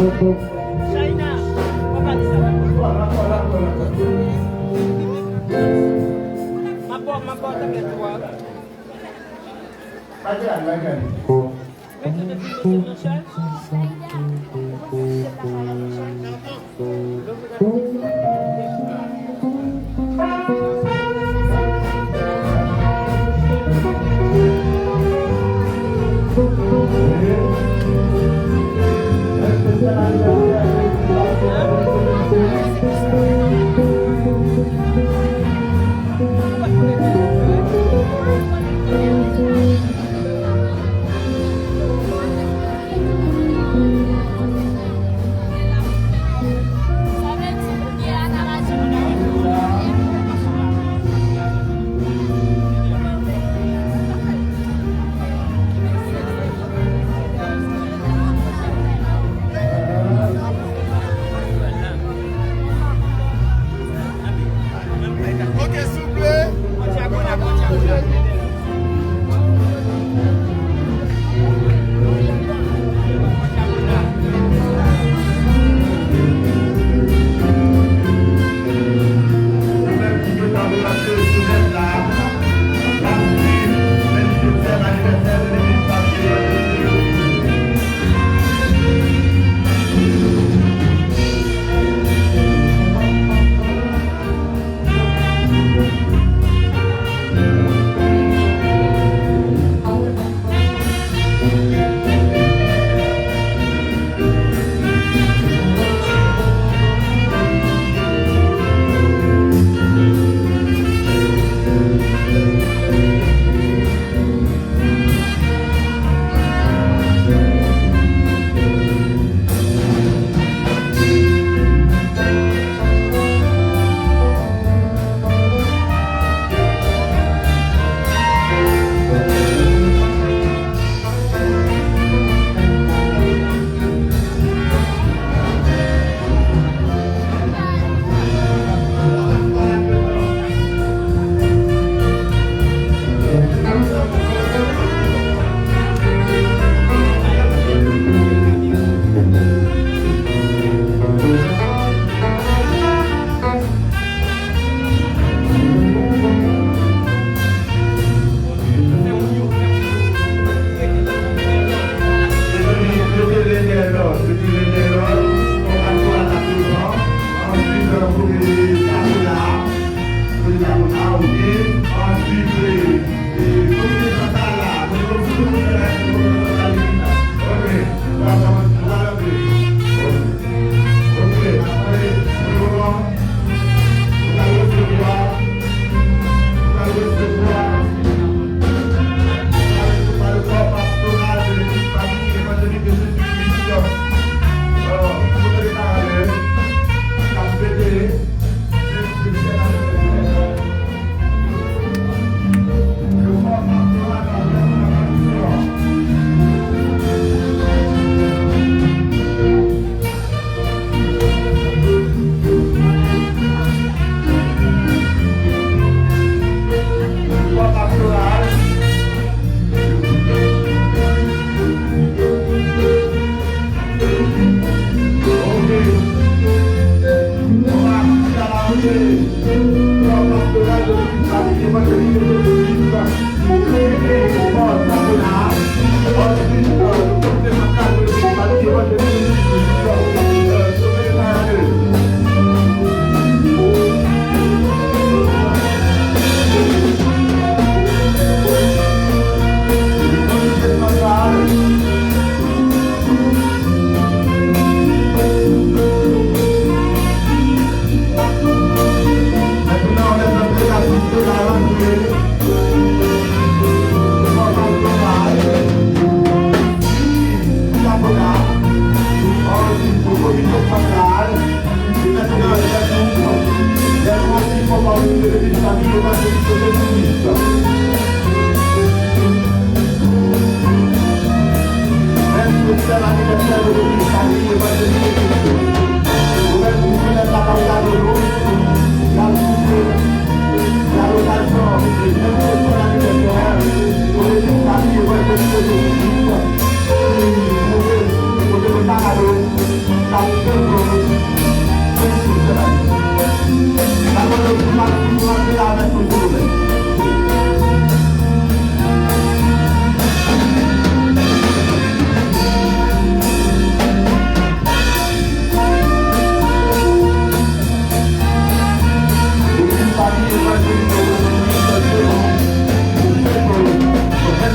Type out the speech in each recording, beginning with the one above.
China, apa di sana? Mabot ang ito. Bagian. Ito na dito siya. Ok, s'il vous plaît. Thank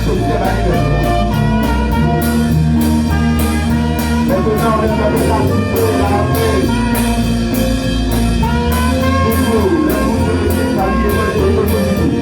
27e anniversaire. Maintenant, on est avec la culture de la paix. Toujours, les mots de l'équipe s'allier de l'économie.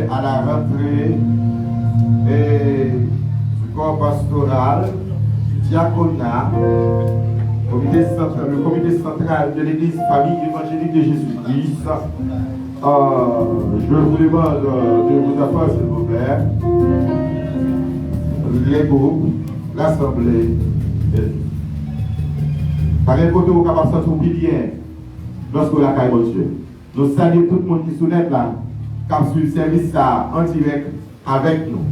À la rentrée du corps pastoral, diaconat, le comité central de l'Église Famille évangélique de Jésus-Christ. Je vous demande de vous asseoir, s'il vous plaît. Les groupes, l'Assemblée. Par un côté, vous pouvez sentir bien lorsque la caille de Dieu. Nous saluons tout le monde qui est là. Car sur le service ça en direct avec nous.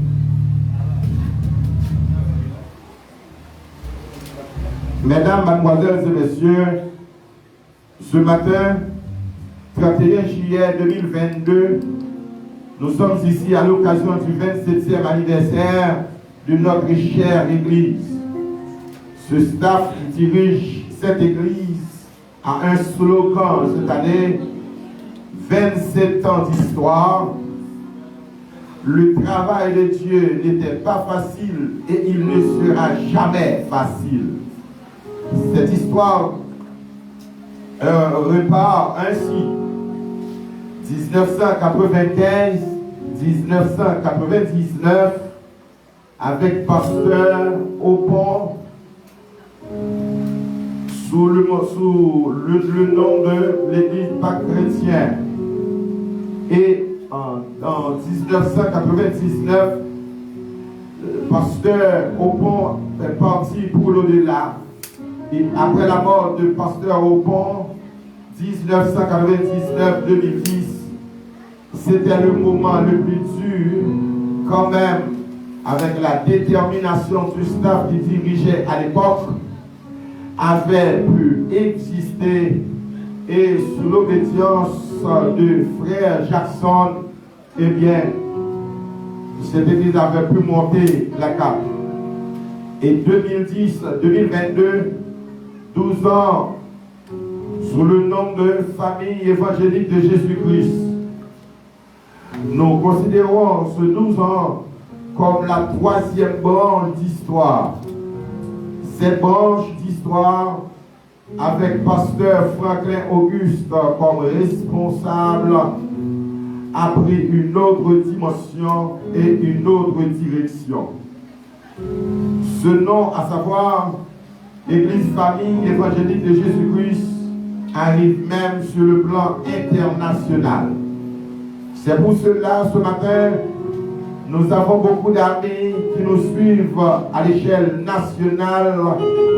Mesdames, mademoiselles et messieurs, ce matin, 31 juillet 2022, nous sommes ici à l'occasion du 27e anniversaire de notre chère Église. Ce staff qui dirige cette Église a un slogan cette année: 27 ans d'histoire. Le travail de Dieu n'était pas facile et il ne sera jamais facile. Cette histoire repart ainsi. 1995, 1999, avec pasteur au pont sous le nom de l'Église Pâques Chrétien. Et en 1999, le pasteur Aupont est parti pour l'au-delà. Et après la mort de pasteur Aupont, 1999-2010, c'était le moment le plus dur, quand même, avec la détermination du staff qui dirigeait à l'époque, avait pu exister, et sous l'obédience de frère Jackson, eh bien, cette église avait pu monter la cape. Et 2010-2022, 12 ans sous le nom de famille évangélique de Jésus-Christ. Nous considérons ce 12 ans comme la troisième branche d'histoire. Cette branche d'histoire, avec pasteur Franklin Auguste comme responsable, a pris une autre dimension et une autre direction. Ce nom, à savoir Église Famille Évangélique de Jésus-Christ, arrive même sur le plan international. C'est pour cela, ce matin, nous avons beaucoup d'amis qui nous suivent à l'échelle nationale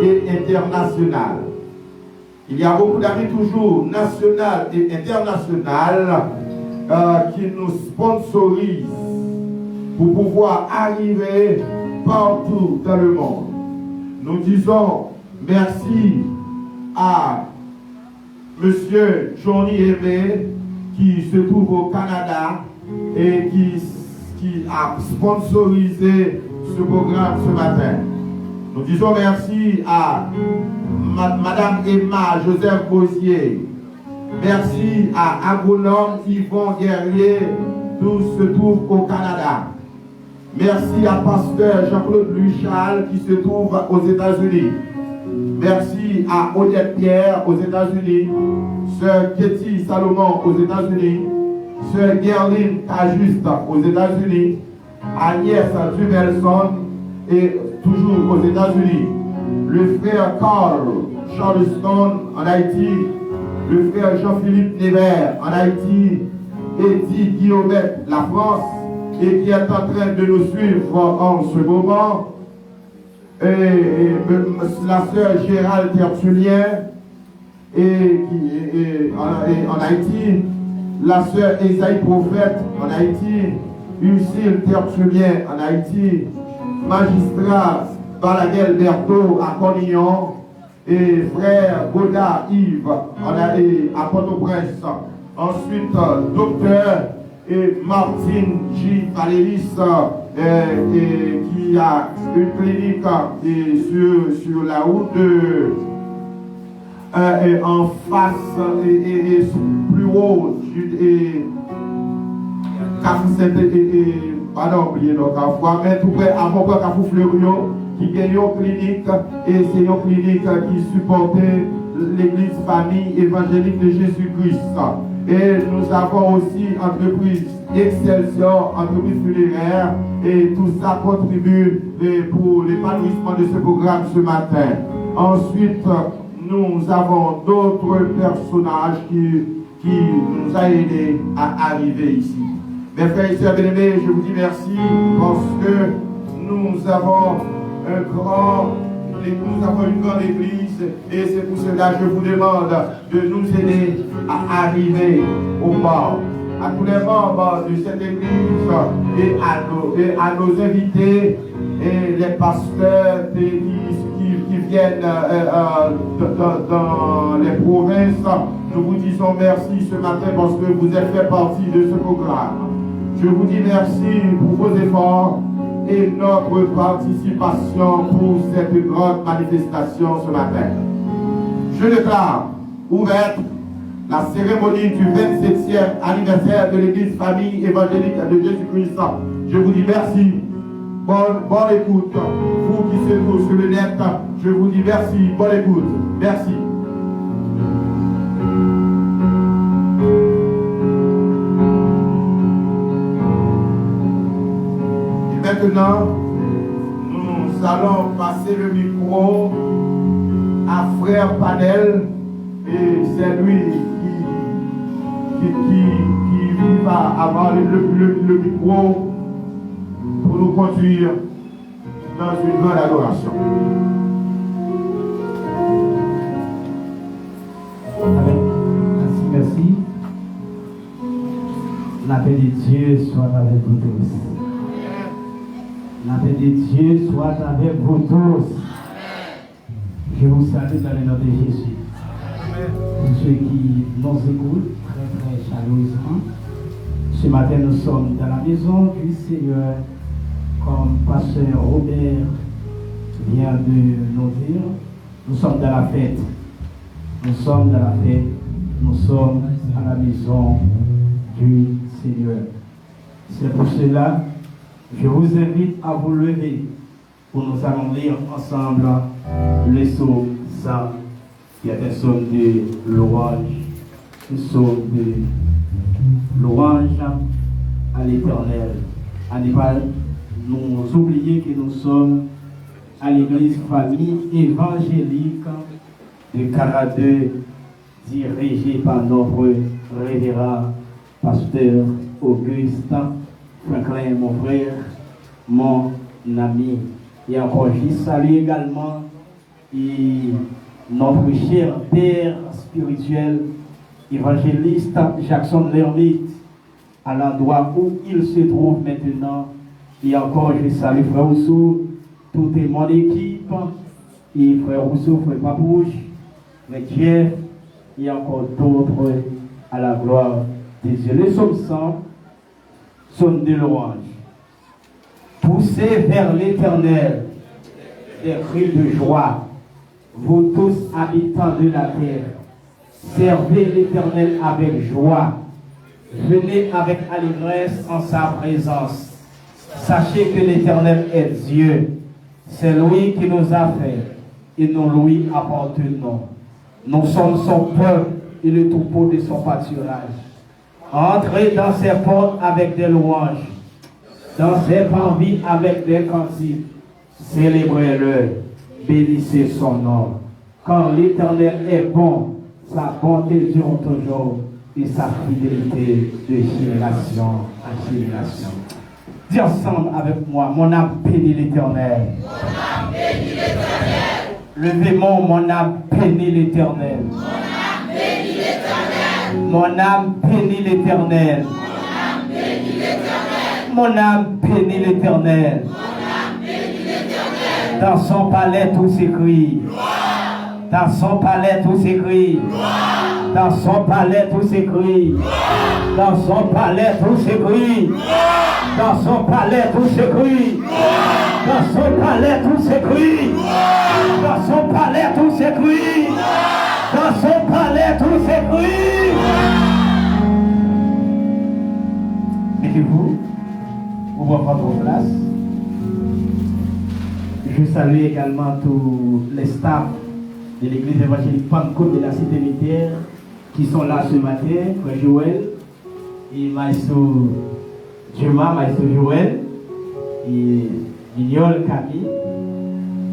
et internationale. Il y a beaucoup d'amis toujours nationaux et internationaux qui nous sponsorisent pour pouvoir arriver partout dans le monde. Nous disons merci à Monsieur Johnny Aimé qui se trouve au Canada et qui a sponsorisé ce programme ce matin. Nous disons merci à Madame Emma Joseph Bosier. Merci à agronome Yvon Guerrier, d'où se trouve au Canada. Merci à pasteur Jean-Claude Luchal qui se trouve aux États-Unis. Merci à Odette Pierre aux États-Unis, Sœur Ketty Salomon aux États-Unis, Sœur Gerline Cajuste aux États-Unis, Agnès Dumelson et toujours aux États-Unis, le frère Carl Charleston en Haïti, le frère Jean-Philippe Nevers en Haïti, Eddie Guillaumette, la France, et qui est en train de nous suivre en ce moment, et la sœur Gérald Tertullien en Haïti, la sœur Esaïe Prophète en Haïti, Lucille Tertullien en Haïti, magistrat Balaguel Berthaud à Cornillon, et frère Godard Yves à Port-au-Prince. Ensuite, docteur et Martine J. Valéris qui a une clinique sur la route en face et plus haut pardon, oubliez donc à fois, mais tout près à mon Carrefour Fleuriot qui gagne une clinique et c'est une clinique qui supportait l'église famille évangélique de Jésus-Christ. Et nous avons aussi entreprise Excelsior, entreprise funéraire, et tout ça contribue pour l'épanouissement de ce programme ce matin. Ensuite, nous avons d'autres personnages qui nous ont aidés à arriver ici. Mes frères et sœurs bien-aimés, je vous dis merci parce que nous avons une grande église et c'est pour cela que je vous demande de nous aider à arriver au bord. À tous les membres de cette église et à nos invités et les pasteurs qui viennent dans les provinces, nous vous disons merci ce matin parce que vous êtes fait partie de ce programme. Je vous dis merci pour vos efforts et notre participation pour cette grande manifestation ce matin. Je déclare ouverte la cérémonie du 27e anniversaire de l'église famille évangélique de Jésus-Christ. Je vous dis merci. Bonne écoute. Vous qui êtes sur le net, je vous dis merci. Bonne écoute. Merci. Et maintenant, nous allons passer le micro à Frère Panel et c'est lui qui va avoir le micro pour nous conduire dans une grande adoration. Merci. La paix de Dieu soit avec vous tous. La paix de Dieu soit avec vous tous. Je vous salue dans le nom de Jésus. Pour ceux qui nous écoutent très chaleureusement, ce matin nous sommes dans la maison du Seigneur, comme Pasteur Robert vient de nous dire. Nous sommes dans la fête. Nous sommes dans la fête. Nous sommes à la maison du Seigneur. C'est pour cela que je vous invite à vous lever pour nous allons lire ensemble le psaume 100, qui est un psaume de louange, un psaume de louange à l'Éternel. À ne pas nous oublier que nous sommes à l'église famille évangélique de Caradeux, dirigée par notre révérend pasteur Augustin Franklin, mon frère, mon ami. Et encore, je salue également notre cher père spirituel, évangéliste Jackson Lermite, à l'endroit où il se trouve maintenant. Et encore, je salue frère Rousseau, toute mon équipe, et frère Rousseau, frère Papouche, frère Jeff, et encore d'autres à la gloire de Dieu. Les psaumes 100 sont de louange. Poussez vers l'Éternel des cris de joie, vous tous habitants de la terre. Servez l'Éternel avec joie. Venez avec allégresse en sa présence. Sachez que l'Éternel est Dieu. C'est lui qui nous a fait et nous lui appartenons. Nous sommes son peuple et le troupeau de son pâturage. Entrez dans ses portes avec des louanges, dans ses parvis avec des cantiques. Célébrez-le, bénissez son nom. Car l'Éternel est bon, sa bonté dure toujours et sa fidélité de génération en génération. Dis ensemble avec moi, mon âme bénit l'Éternel. Mon âme bénit l'Éternel. Levez mon âme bénit l'Éternel. Mon âme bénit l'Éternel. Mon âme bénit l'Éternel. Dans son palais tout s'écrit. Dans son palais tout s'écrit. Dans son palais tout s'écrit. Dans son palais tout s'écrit. Dans son palais tout s'écrit. Dans son palais tout s'écrit. Dans son palais tout s'écrit. Dans son palais tout s'écrit. Mettez-vous, ouvrez votre place. Je salue également tous les staffs de l'église évangélique Pentecôte de la Cité Militaire qui sont là ce matin, frère Joël et maestro Juma, maestro Joël et Vignol Camille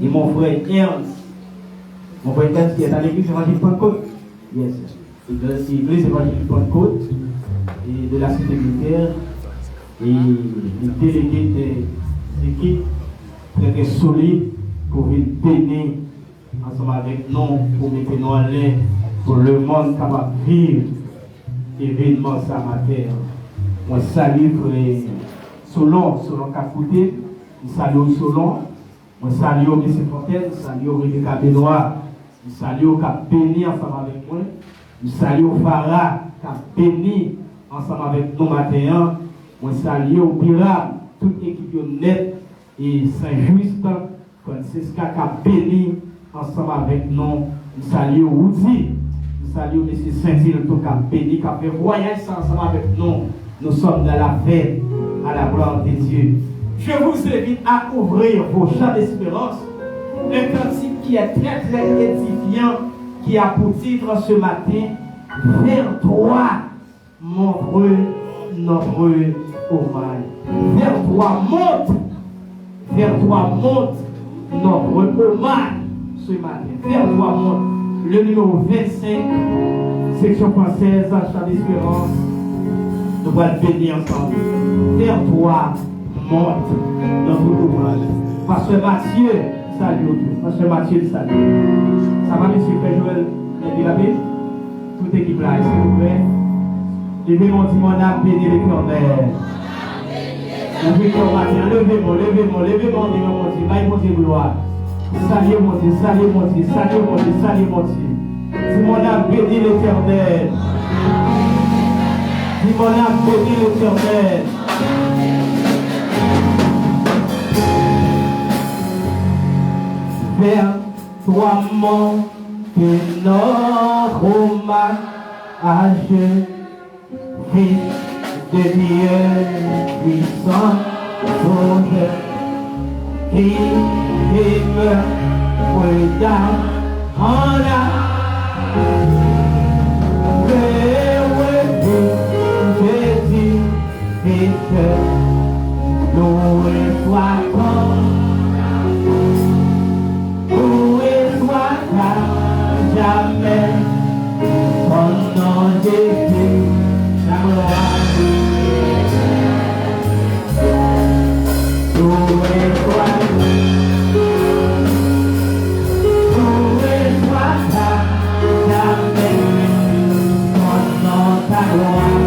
et mon frère Ernst. Mon frère Ernst qui est à l'église évangélique Pentecôte. Yes. L'église évangélique Pentecôte et de la Cité Militaire et les délégués des équipes très solides pour venir bénir ensemble avec nous, pour mettre nous en l'air, pour le monde capable de vivre événement ça matin. Moi salue Solon Capouté, je salue Solon, moi salue M. Fontaine, je salue Rebecca Benoît, je salue Cap béni ensemble avec moi, je salue Farah Cap béni ensemble avec nous matin, moi salue Piram, toute équipe nette et Saint-Just, Francisca Cap béni ensemble avec nous, je salue Woody. Salut M. Saint-Gilles, tout cas béni, qui a fait voyage ensemble avec nous. Nous sommes dans la fête à la gloire de Dieu. Je vous invite à ouvrir vos chants d'espérance. Un cantique qui est très édifiant, qui a pour titre ce matin, vers toi, mon frère, notre hommage. Vers toi monte notre hommage ce matin. Père, toi, le numéro 25, section française, Chant d'Espérance. Nous allons bénir ensemble. Père, toi, monte dans tout le monde. Pasteur Mathieu, salut. Pasteur Mathieu, salut. Ça va, monsieur Père Joël, la Bible? Toute équipe là, s'il vous plaît. Levez mon petit mon âme, béni l'Éternel. Levez-moi, dis mon Dieu, maille mon Dieu, gloire. Salut mon Dieu, salut mon Dieu, salut mon Dieu, salut mon Dieu. Dis mon âme, béni l'Éternel. Dis mon âme, béni l'Éternel. Vers toi, mon notre hommage, Fils de Dieu puissant, sauveur, qui me regarde en la Jésus, Fils, loué soit-on. Jamais, ton nom Jésus, la gloire. Loué soit jamais, ton nom, ta gloire.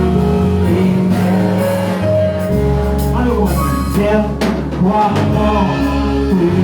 Alléluia. Vers toi, mon Dieu,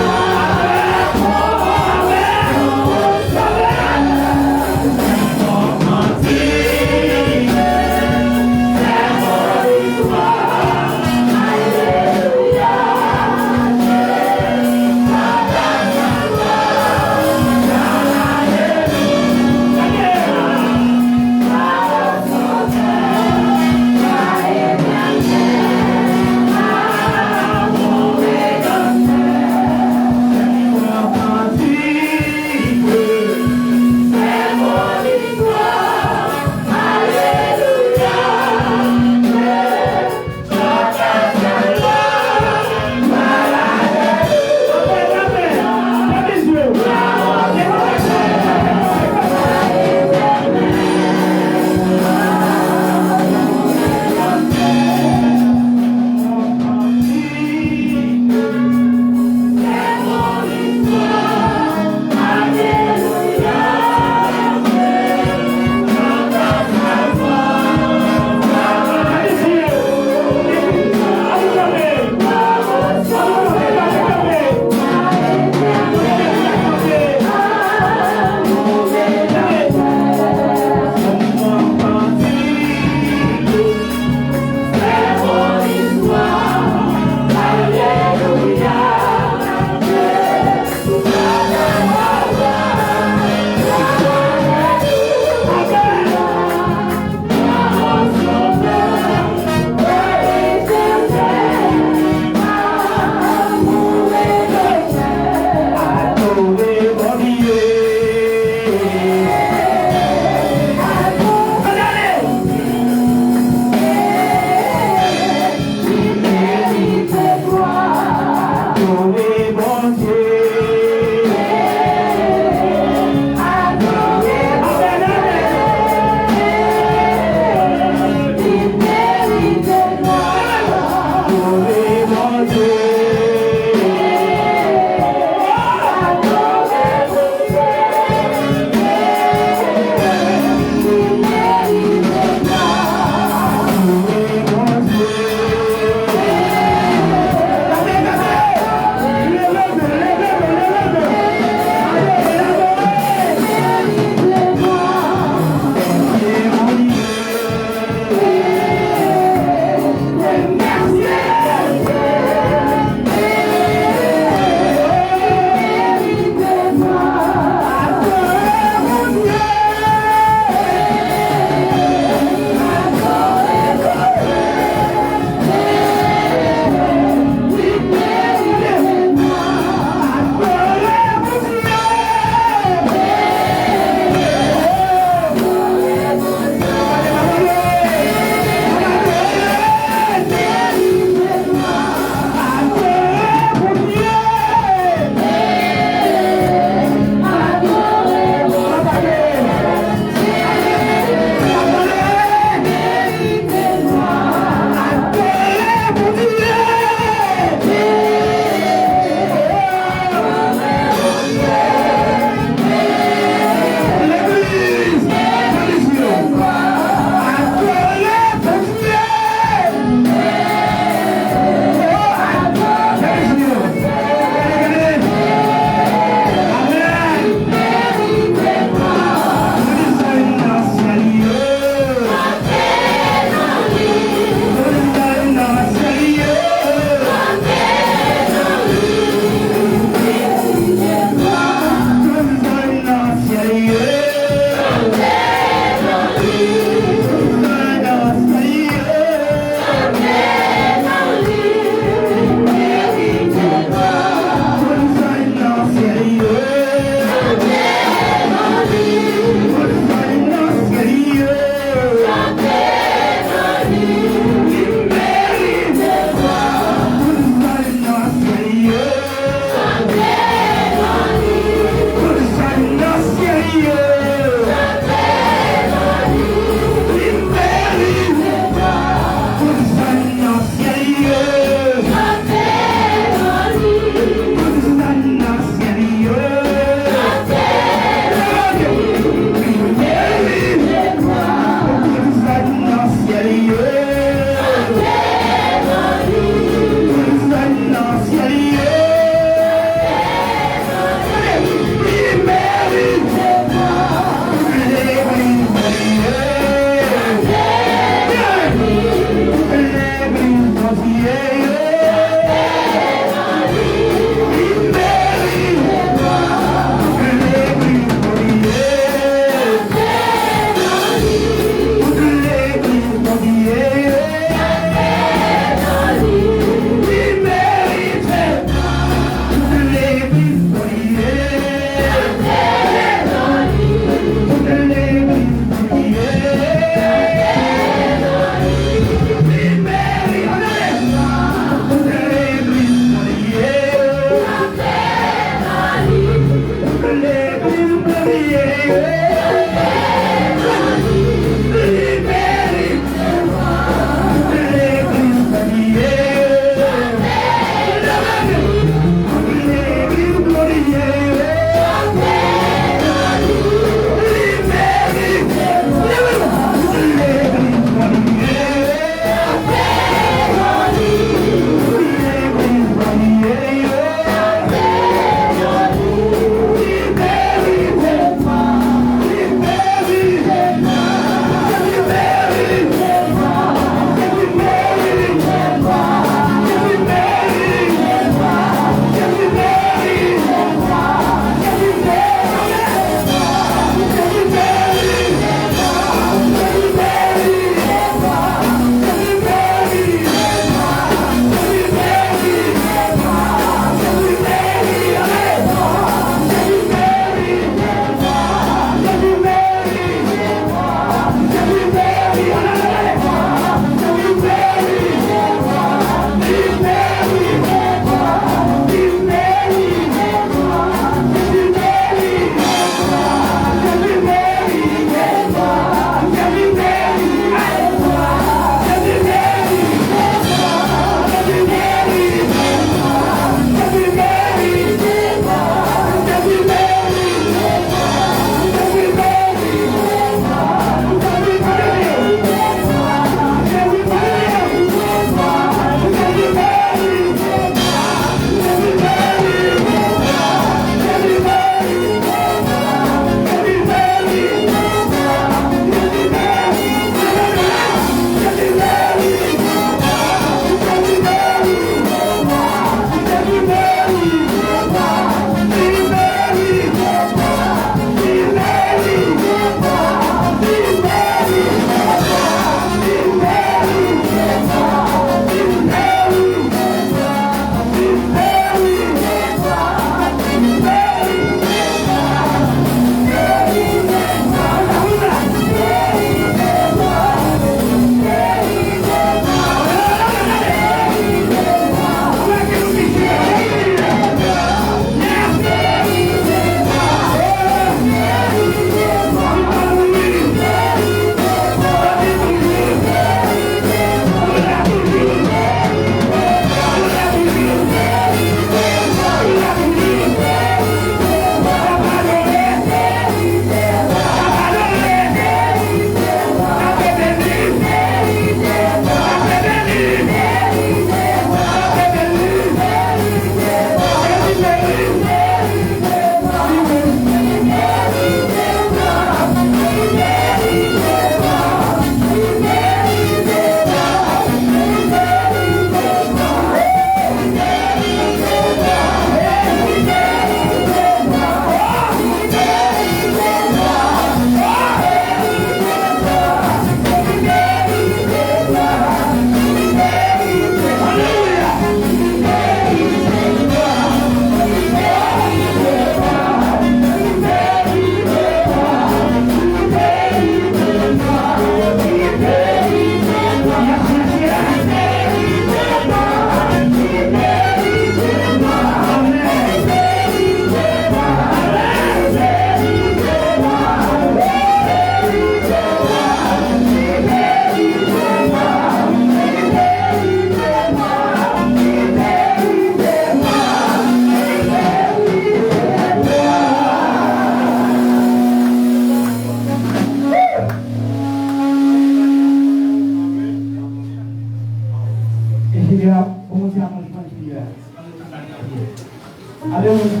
Alléluia.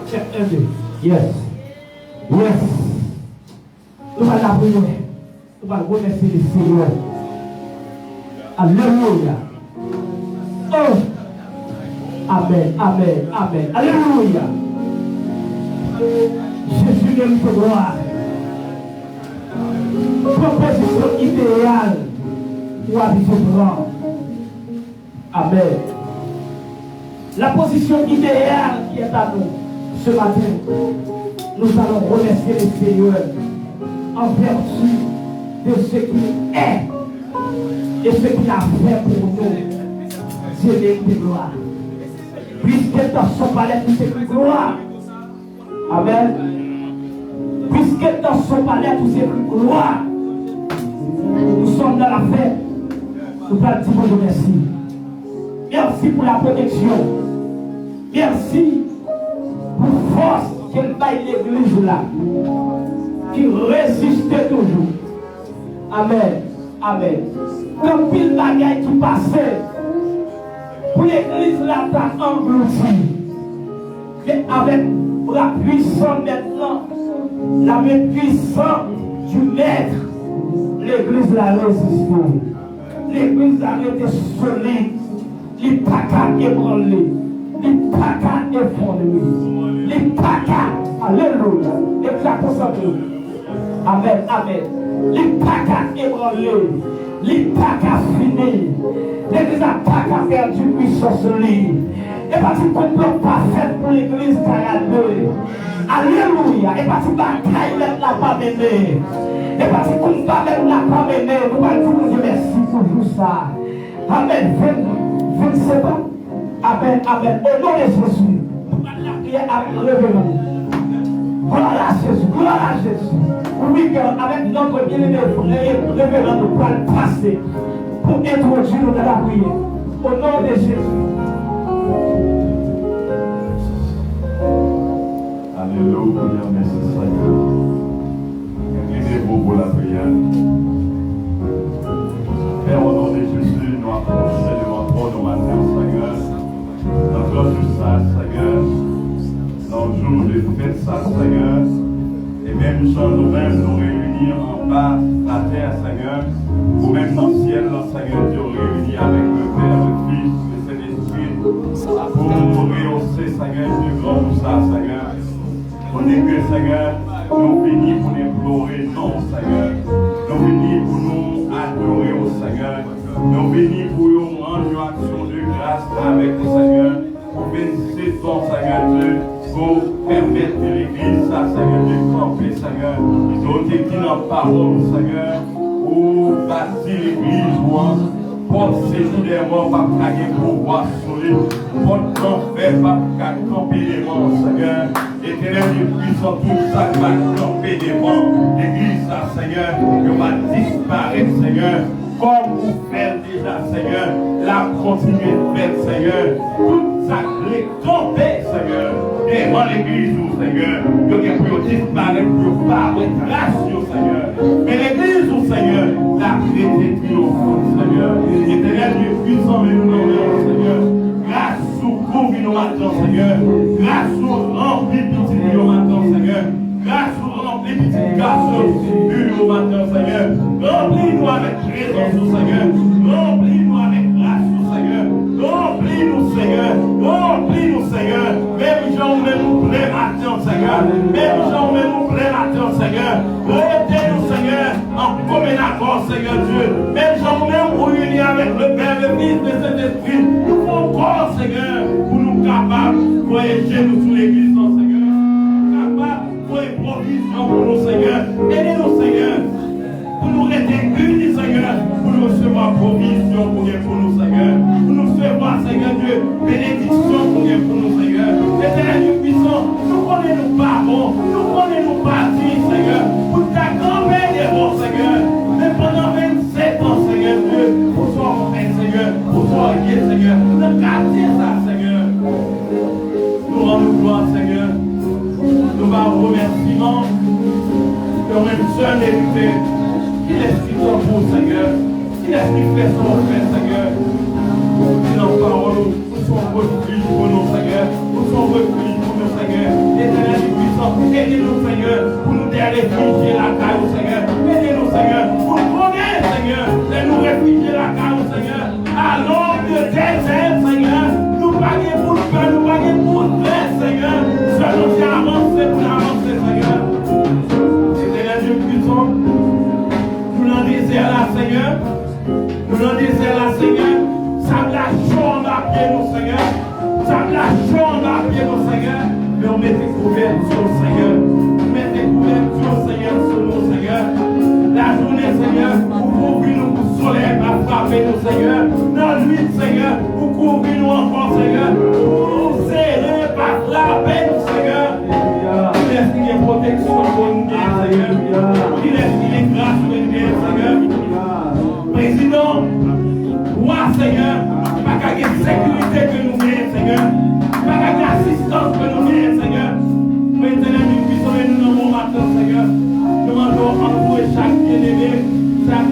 Check 1, 2. Yes. Yes. Nous allons la prière. Nous allons remercier le Seigneur. Alléluia. Oh. Amen. Amen. Amen. Alléluia. Jésus mérite gloire. Proposition idéale pour habiter grand. Amen. La position idéale qui est à nous ce matin, nous allons remercier le Seigneur en vertu de ce qu'il est et ce qu'il a fait pour nous. Dieu mérite gloire. Puisque dans son palais tout est gloire. Amen. Puisque dans son palais tout est gloire. Nous sommes dans la fête. Nous allons dire bonjour, merci. Merci pour la protection. Merci pour la force qu'elle baille l'église là. Qui résiste toujours. Amen. Amen. Comme pile bagaille qui passait. Pour l'église là, t'as englouti. Mais avec la puissance maintenant, la main puissante du maître, l'église l'a résisté. L'église a été solide. Il n'y a pas qu'à ébranler. Il n'y a pas qu'à effondrer. Il n'y a pas qu'à. Alléluia. Et puis la concentrée. Amen. Amen. Il n'y a pas qu'à ébranler. Il n'y a pas qu'à finir. L'église n'a pas qu'à faire du puissance libre. Et parce qu'on ne peut pas faire pour l'église 42. Alléluia. Et parce que bataille n'a pas mené. Et parce qu'on ne va même la pas mené. Nous allons vous dire merci pour vous ça. Amen. 27 ans. Amen. Amen. Au nom de Jésus. Nous allons la prière avec révérence. Gloire à Jésus. Gloire à Jésus. Oui, avec notre bien-aimé révérend, nous allons passer pour introduire nous dans la prière. Au nom de Jésus. Alléluia, merci Seigneur. Aidez-vous pour la prière. Père, au nom de Jésus, nous approchons devant toi nos matins, Seigneur. Dans notre ça, Seigneur. Dans le jour de fête, ça, Seigneur. Et même sans nous-mêmes nous réunir en bas la terre, Seigneur. Ou même dans le ciel, Seigneur, Dieu réunit avec le Père, le Fils, le Saint-Esprit. Pour nous rehausser, Seigneur, du grand pour ça, Seigneur. On est que, Seigneur, nous venons pour implorer, non, Seigneur. Nous venons pour nous adorer au Seigneur. Nous venons pour nous rendre une action de grâce avec le Seigneur. Pour bénir ton Seigneur Dieu, pour permettre que l'église, ça, Seigneur, de camper, Seigneur. Ils ont été dit dans la parole, Seigneur, pour bâtir l'église, porte séjour des morts, pas caguer pour voir solide. Porte l'enfer, pas camper les morts, Seigneur. Éternel Dieu puissant, tout ça va camper des morts. L'église, ça, Seigneur, que va disparaître, Seigneur. Comme vous faites déjà, Seigneur, la continuer de faire, Seigneur. Tout ça, les camper, Seigneur. Devant l'église, Seigneur. Que pour disparaître, pour pas être grâce, Seigneur. Mais l'église, Seigneur, la traité triomphante, Seigneur. Éternel Dieu puissant, mais nous l'honneur, Seigneur. Grâce au pauvre nous matin, Seigneur. Grâce au rempli petit nous matin, Seigneur. Grâce au rempli petit garçon nous matin, Seigneur. Remplis-nous avec présence, Seigneur. Remplis-nous avec grâce, Seigneur. Remplis-nous, Seigneur. Remplis-nous, Seigneur. Même gens, même nous plaît matin, Seigneur. Même gens, même nous plaît matin, Seigneur. Remettez-nous, Seigneur, en commun accord, Seigneur Dieu. Même gens, même réunis avec le Père, le Fils, le Saint-Esprit. Nous faut encore, Seigneur, pour nous capables de voyager nous sous l'église, Seigneur. Capables pour une provision pour nous, Seigneur. Aidez-nous, Seigneur, pour nous rester unis, Seigneur, pour nous recevoir provision pour nous, Seigneur. Pour nous recevoir, Seigneur Dieu, bénédiction pour nous, Seigneur. Éternel Dieu puissant, nous connaissons nous pas bon, nous connaissons nous pas dit, Seigneur. Pour ta grand-mère est bon, Seigneur. Mais pendant 27 ans, Seigneur Dieu, pour toi, Seigneur, pour toi, Seigneur, nous garder ça, Seigneur. Nous rendons gloire, Seigneur. Nous allons remerciement que même seul hérité, il explique son pour, Seigneur. Il explique son fait, Seigneur. Il en parole. Aidez-nous, Seigneur, pour nous réfugier la caille, Seigneur. Aidez-nous, Seigneur, pour nous connaître, Seigneur, de nous réfugier la caille, Seigneur. Allons de désert, Seigneur. Nous paguons pour le pain, nous paguons pour le pain, Seigneur. Seulement si avancer pour avancer, Seigneur. Éternel Dieu puissant, nous l'en désert là, Seigneur. Nous l'en désert là, Seigneur. Ça me l'a chambre à pied, nous, Seigneur. Ça me l'a chambre à pied, nous, Seigneur. Mais on met des couvertures, Seigneur. Mets des couvertures, Seigneur, sur nous, Seigneur. La journée, Seigneur, pour couvrir nous, pour le soleil, va frapper nous, Seigneur. Dans la nuit, Seigneur, pour couvrir nous encore, Seigneur. Pour nous serrer, pas frapper nous, Seigneur. Il laisse qu'il y ait protection pour nous, Seigneur. Il laisse qu'il y ait grâce pour nous, Seigneur. Président, roi, Seigneur, pas qu'à la sécurité que nous gagnons, Seigneur. Pas qu'à l'assistance que nous gagnons, Seigneur. Mais Éternel, nous puissons et nous nommons maintenant, Seigneur. Nous demandons entourer chaque bien-aimé, chaque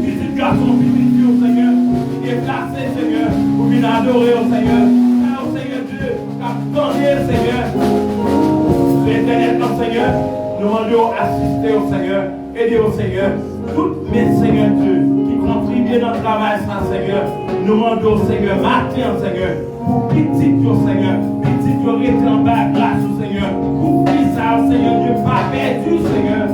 petit garçon, petite fille, Seigneur, qui est placé, Seigneur, pour venir adorer au Seigneur. Car au Seigneur Dieu, car donné, Seigneur, l'Éternel, notre Seigneur, nous demandons assister au Seigneur, aider au Seigneur. Toutes mes Seigneur Dieu qui contribuent dans le travail, Seigneur, nous demandons, Seigneur, matin, Seigneur, pour petit Dieu, Seigneur, petit Dieu, rester en bas, grâce au Seigneur, pour plus ça, Seigneur Dieu, pas perdu, Seigneur.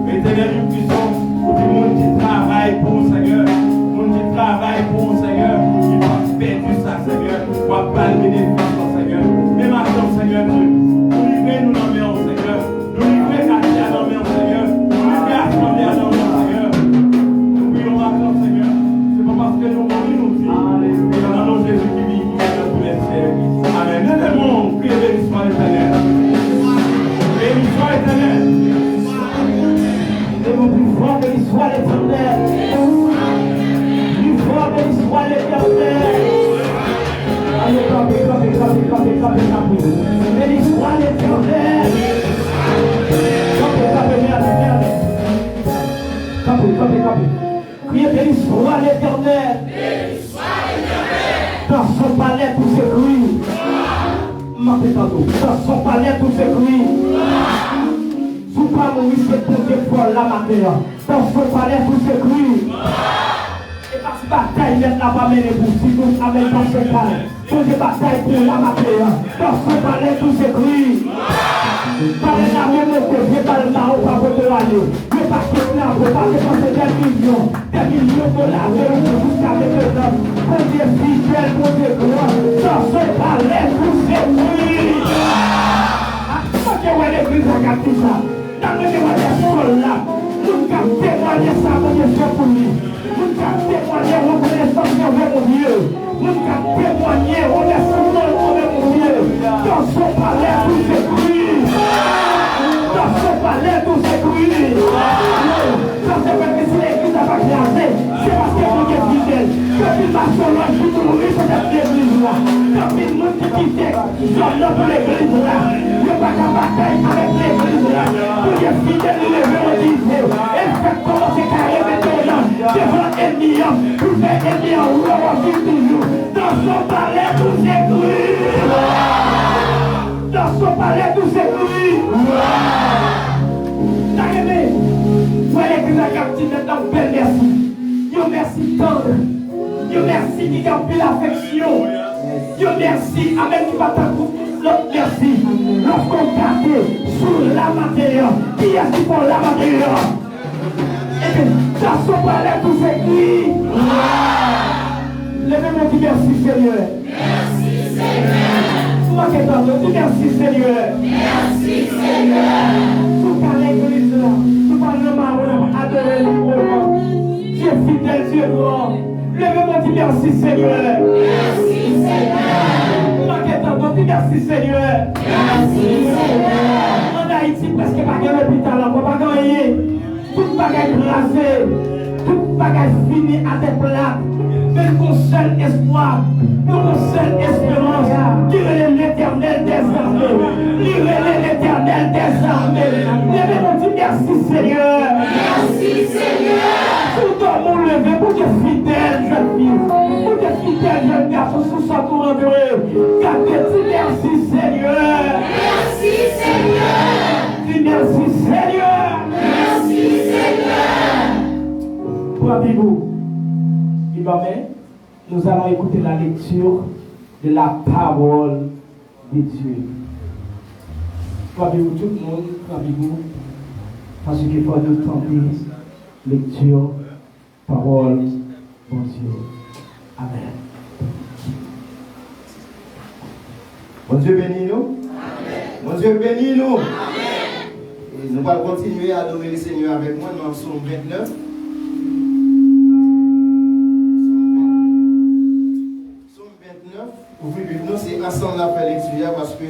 Éternel Dieu puissant, pour tout le monde qui travaille pour nous, Seigneur, le monde qui travaille pour nous, Seigneur, qui va perdu ça, Seigneur, va pas le bénéfice, Seigneur. Mais maintenant, Seigneur Dieu, nous livrez nous dans nos Seigneur, nous livrez Katia dans nos Seigneur, nous livrez Assemblée dans nos Seigneur. Nous prions maintenant, Seigneur, c'est pas parce que nous mourons, nous disons, mais dans nos Jésus qui vit, qui est dans tous les siècles. Amen. Nous devons prier béni soit l'Éternel. Béni soit l'Éternel. Et mon plus fort béni soit l'Éternel. Plus fort béni soit l'Éternel. Allez, campez. Béni soit l'Éternel. Campez. Criez béni soit l'Éternel. Dans son palais tout s'écrit. Dans son palais tout s'écrit. Sous pas mourir, c'est pour des fois la matière. Dans son palais tout s'écrit. Et parce que bataille n'est pas menée pour si nous amène dans ce palais. Pour des batailles pour la matière. Dans son palais tout s'écrit. Par la même côté, par le marron, par votre aller. Mais parce que là, vous parlez de des millions de dollars jusqu'à maintenant. Pour des fidèles, pour des grands. Dans son palais tout s'écrit. Quand tu vois l'église, regarde tout ça. Dans le témoignage là, nous avons témoigné ça, mon Dieu, pour lui. Nous avons témoigné reconnaissance envers mon Dieu. Nous avons témoigné reconnaissance envers mon Dieu. Dans son palais, tout s'écrit. Dans son palais, tout s'écrit. Quand c'est vrai que si l'église n'a pas classé, c'est parce que vous êtes fidèle. Quand il va sur l'âge, vous mourrez sur cette église-là. Quand il nous dit qu'il est sur notre église-là, il n'y a pas qu'à bataille avec l'église-là. Pour les fidèles, les vérodiser. Et faire commencer carré maintenant. Devant l'ennemi, pour faire l'ennemi en roi toujours. Dans son palais, tout s'écrit. Dans son palais, tout s'écrit. T'as aimé? Vous l'église à captive maintenant, belle merci. Yo merci tendre. Yo merci qui garde l'affection. Yo merci, amen, qui va t'accomplir. Merci. Lorsqu'on garde sur la matière, qui est-ce qui font la matière? Et bien, dans son palais, tout s'écrit. Levez-moi, dis merci Seigneur. Merci Seigneur. Moi qui est en train, dis merci Seigneur. Merci Seigneur. Tout à l'église là, tout à l'homme adorer librement. Dieu fidèle, Dieu grand. Levez-moi, dis merci Seigneur. Merci Seigneur. Moi qui est en train, dis merci Seigneur. Merci Seigneur. En Haïti, presque pas de l'hôpital, on ne peut pas gagner. Tout bagage glacé, tout bagage fini à tes plaques. Mais mon seul espoir, mon seule espérance, lire l'Éternel des armées. Lire l'Éternel des armées. Levez-moi, dis merci Seigneur. Merci Seigneur. Tout dans mon levé, pour des fidèles jeunes filles, pour des fidèles jeunes garçons, sous sa tour en eux. Gardez-y, merci Seigneur. Merci Seigneur. Désormais, nous allons écouter la lecture de la parole de Dieu. Croyez-vous tout le monde, croyez-vous, parce qu'il faut nous tenter lecture, parole, bon Dieu. Amen. Mon Dieu bénit nous. Amen. Mon Dieu bénit nous. Amen. Et nous allons continuer à adorer le Seigneur avec moi dans le psaume 29. Psaume 29, ouvrez nous, c'est ensemble à faire lecture parce que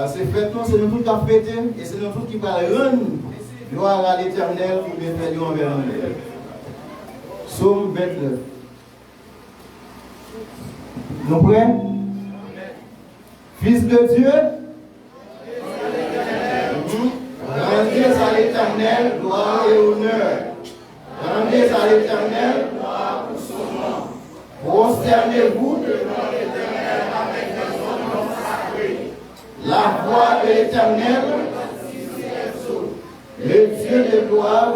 c'est fait, c'est nous tous qui avons fêté et c'est nous tous qui parlons rendre gloire à l'Éternel pour bien faire envers nous. Psaume 29. Nous prêts? Fils de Dieu, rendez à l'Éternel gloire et honneur. Rendez à l'Éternel gloire pour son nom. Prosternez-vous devant l'Éternel avec les honneurs sacrés. La voix de l'Éternel, le Dieu de gloire,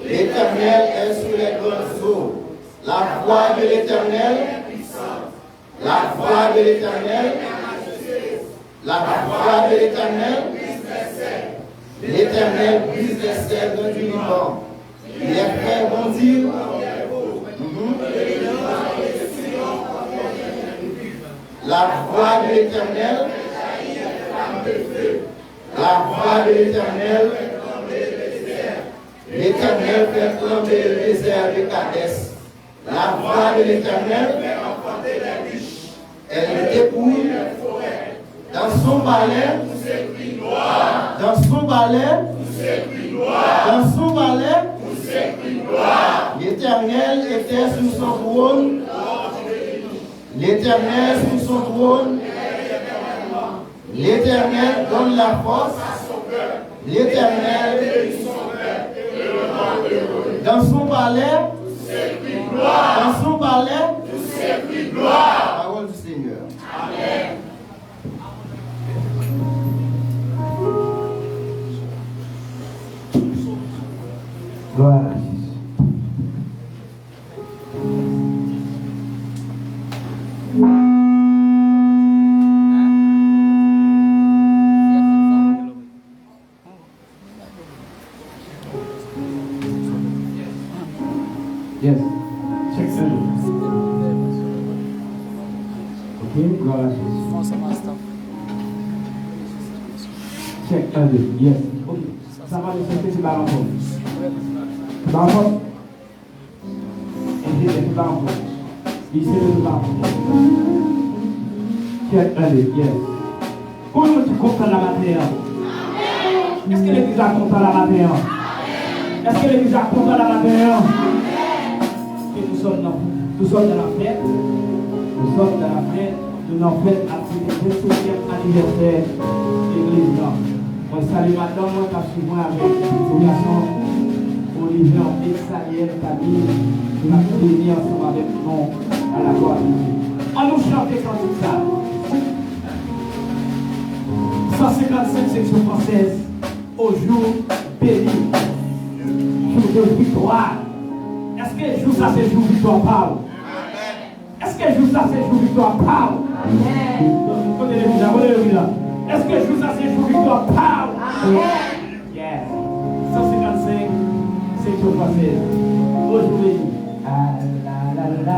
l'Éternel est sur les grandes eaux. La voix de l'Éternel, la voix de l'Éternel, la voix de l'Éternel, l'Éternel brise les cèdres du Liban. Il les fait bondir. La voix de l'Éternel, la voix de l'Éternel, l'Éternel fait trembler le désert de Kadès. La voix de l'Éternel, elle dépouille dans son balai, dans son balai, dans son balai, l'Éternel était sur son trône, l'Éternel sur son trône, l'Éternel donne la force, l'Éternel dans son balai, dans son balai, parole du Seigneur. Amen. Gloire à Jésus. Yes. Check ça. Ok, gloire à Jésus. Check 1, 2. Yes. Ok. Ça va le faire, c'est pas l'enfant. C'est pas l'enfant. Et c'est pas l'enfant. Ici, c'est pas l'enfant. Check 1, 2. Yes. Comment tu comprends la matière? Est-ce que l'église a compris la matière? Est-ce que l'église a compris la matière? Nous sommes dans la fête. Nous sommes dans la fête. Nous avons fait le 27e anniversaire de l'église. Moi, salue madame, moi, qui suis avec les garçons. Olivier, Exaliel, Camille. Nous avons béni ensemble avec nous à la gloire de Dieu. On nous chante quand tout ça. 155 section française. Au jour béni. Jour de victoire. Est-ce que jour ça c'est jour victoire parle? Est-ce que jour ça c'est jour victoire parle? Est-ce que jour ça c'est jour victoire parle? Yes. 155, c'est jour français. Aujourd'hui. La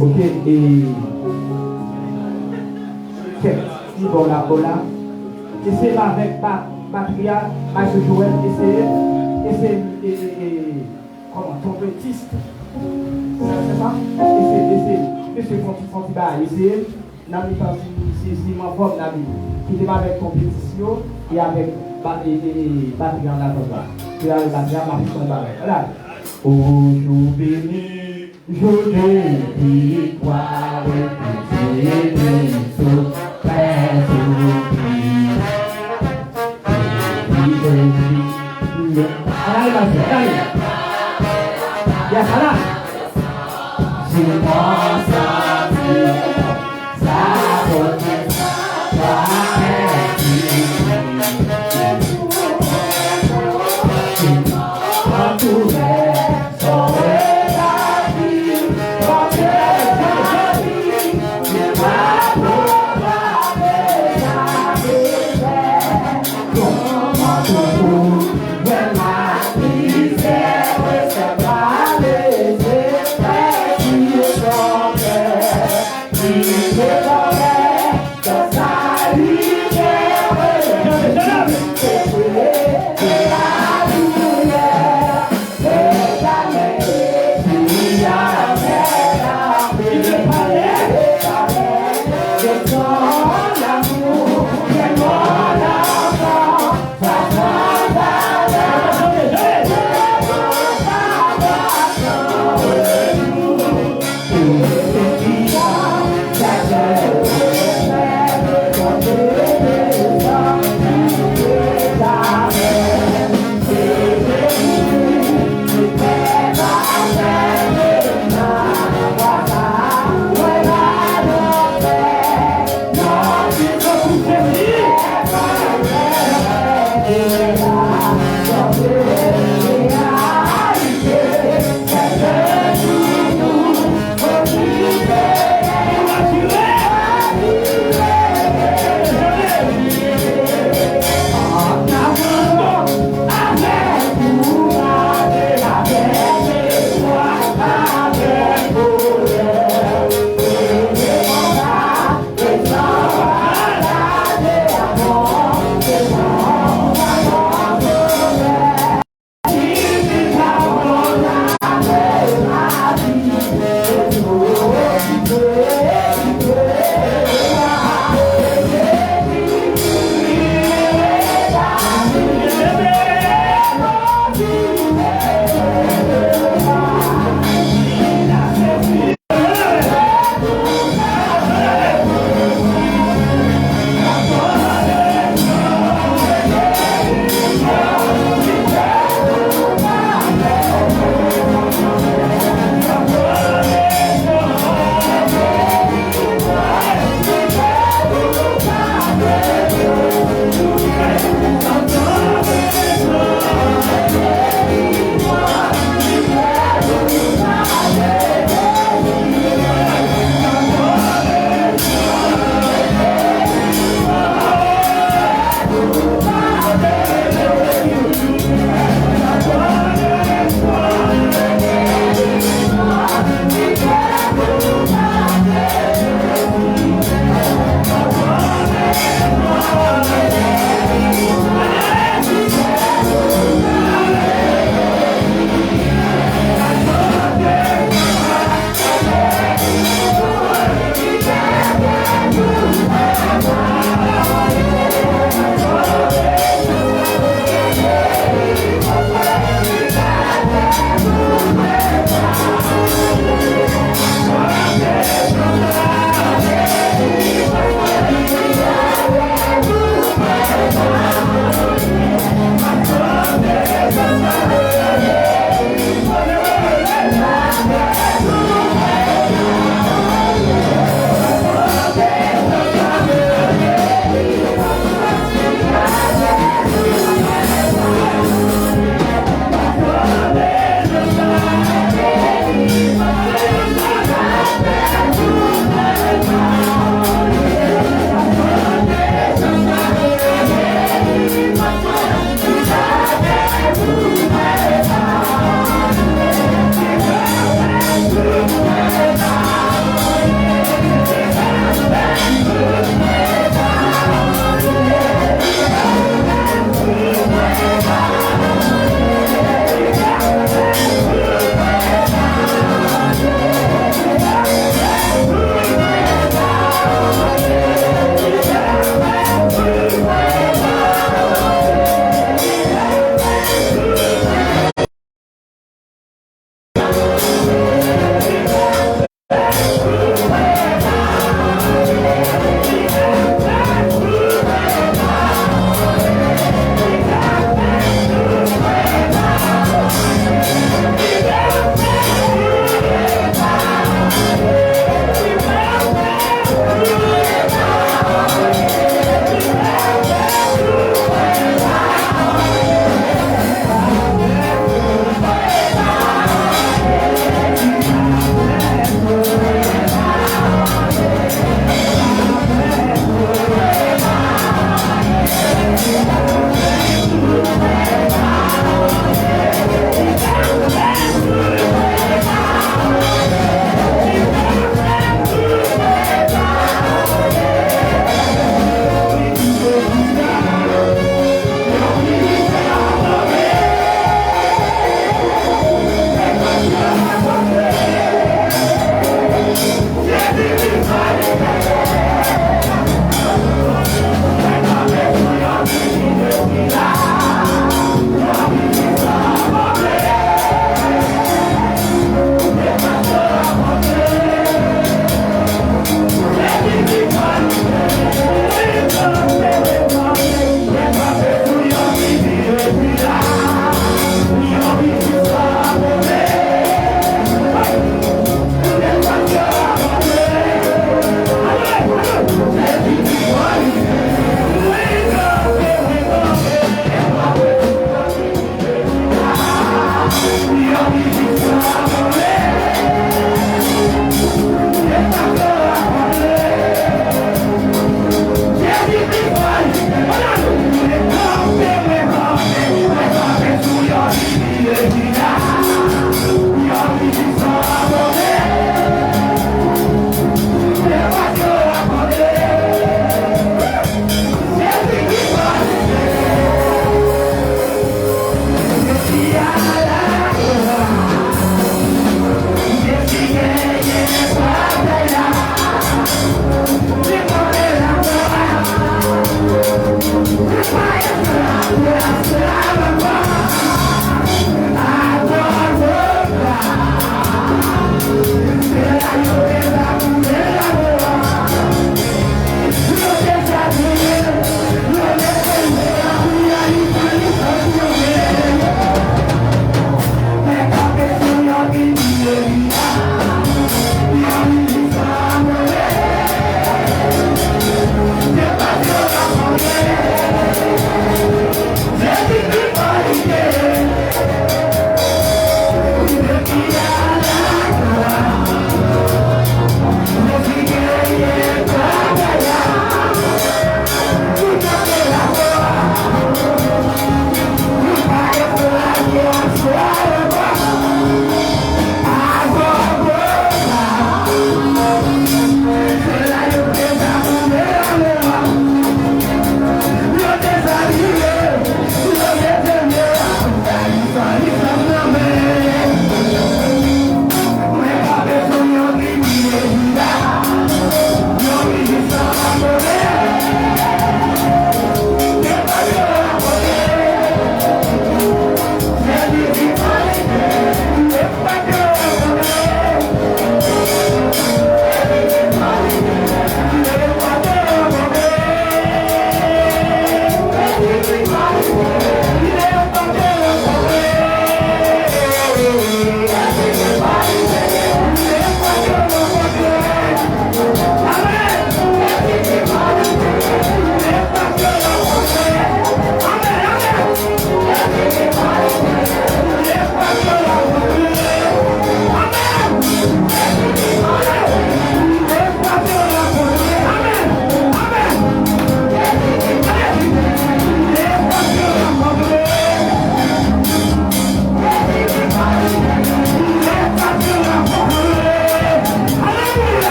Ok, et si bon là, et c'est avec Matria, Maître Joël, et c'est comment, trompettiste, c'est ça? Et c'est Fontiba, et c'est mon forme d'ami, qui était avec compétition et avec Matria en attendant. Et avec Matria, Marie-Son Voilà. Oh, jour béni, jour de victoire, et tout Yeah.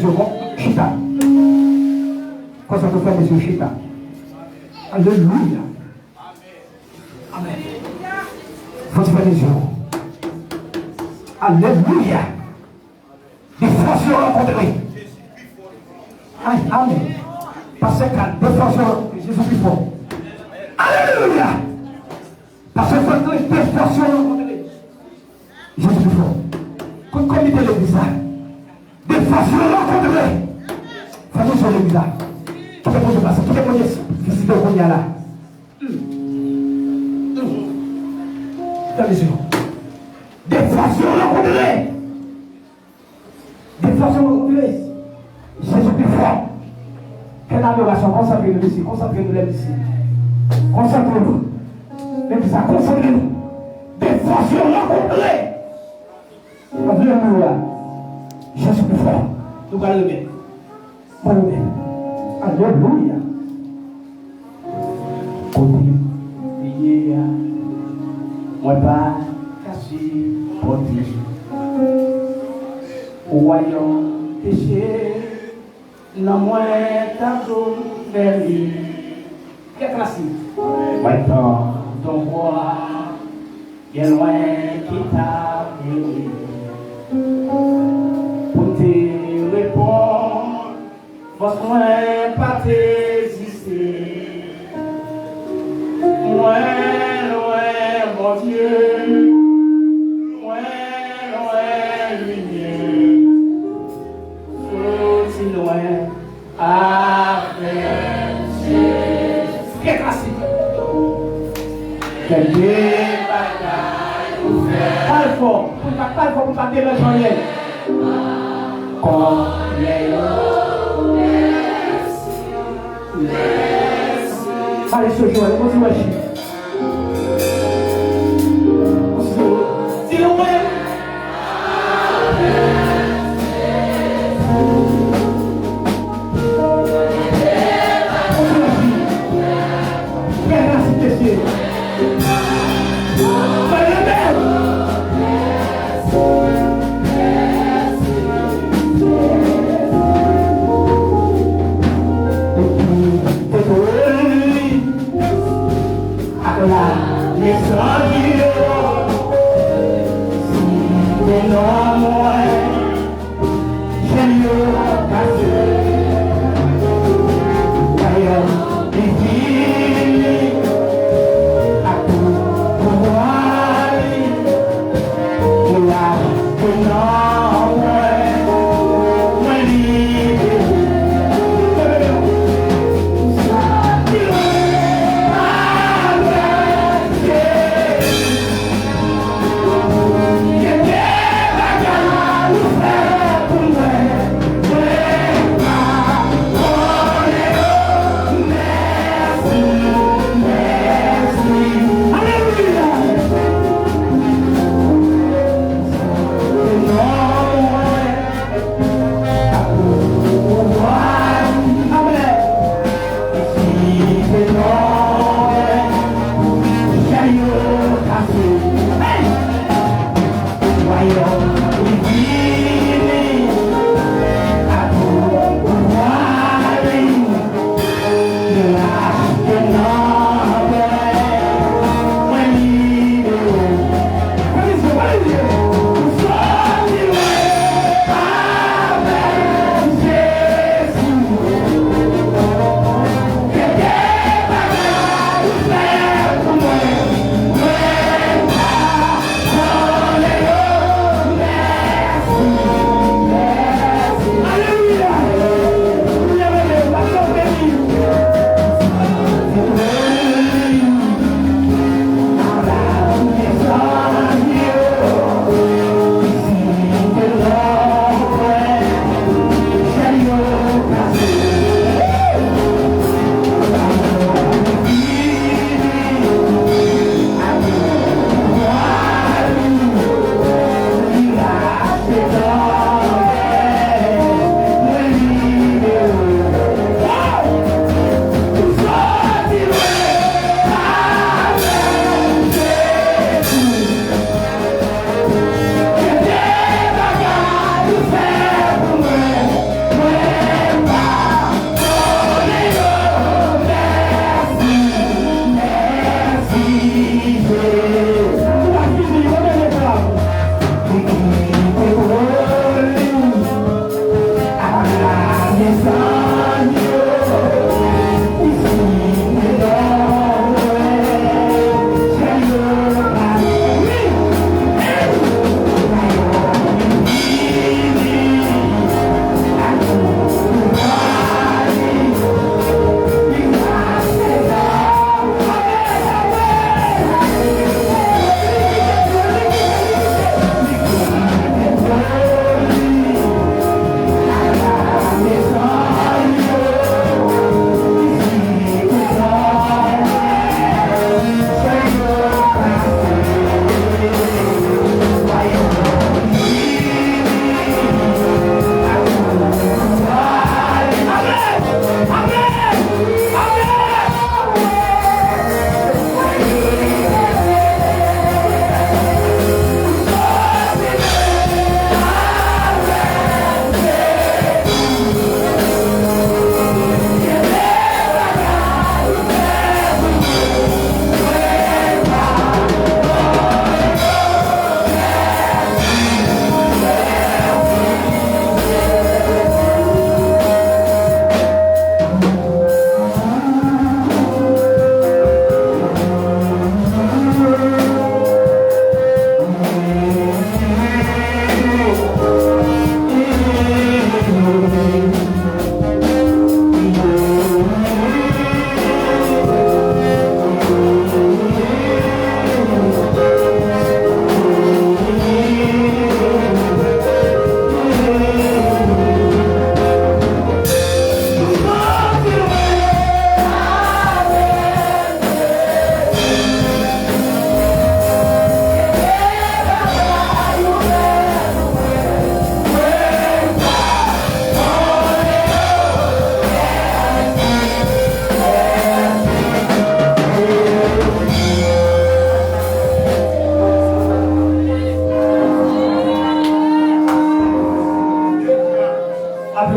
les yeux, chita. Quand ça peut faire les yeux, chita. Alléluia. Amen. Faut faire les yeux. Alléluia. Des forces rencontrées. Amen. Parce que des forces Jésus plus fort. Alléluia. Parce que des forces rencontrées. Jésus plus fort. Comme comité de l'église, des forces rencontrées. Faisons sur l'église. Tout le monde passe. Tout le monde visite au Konya là. Dans les yeux. Des forces rencontrées. Des forces rencontrées. Jésus plus fort. Quelle adoration, concentrez-nous ici, concentrez-nous là ici. Concentrez-nous. Même ça, concentrez-nous. Des forces rencontrées. Alléluia. Jésus plus fort. Nous allons le mettre. Alléluia. Côté, moi pas caché, protégé. Voyons péché. Non, moi, tableau vers lui. Quelle classique. Maintenant, ton roi, il est loin qui t'a venu. Pour te répondre, force moi pas t'exister. Moi, loin, mon Dieu. Moi, loin, lumière. Si loin avec Jésus. Quel classique. Quel bagaille vous faites. Pas le fort. Pas le fort pour pas déranger en l'air. Comme les autres. Allez, ce jour, allez, continue à chier. Si loin.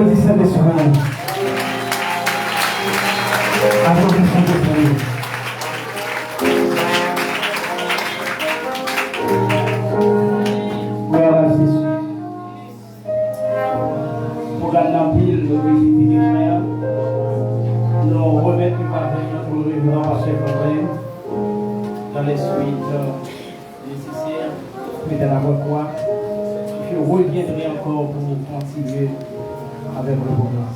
Applaudissez Saint-Esprit. Applaudissez Saint-Esprit. Voilà, Jésus. Pour la ville, le visiter des frères, nous remettons par notre révérend Pasteur André dans les suites nécessaires, mais de la voix. Je reviendrai encore pour continuer avec le programme.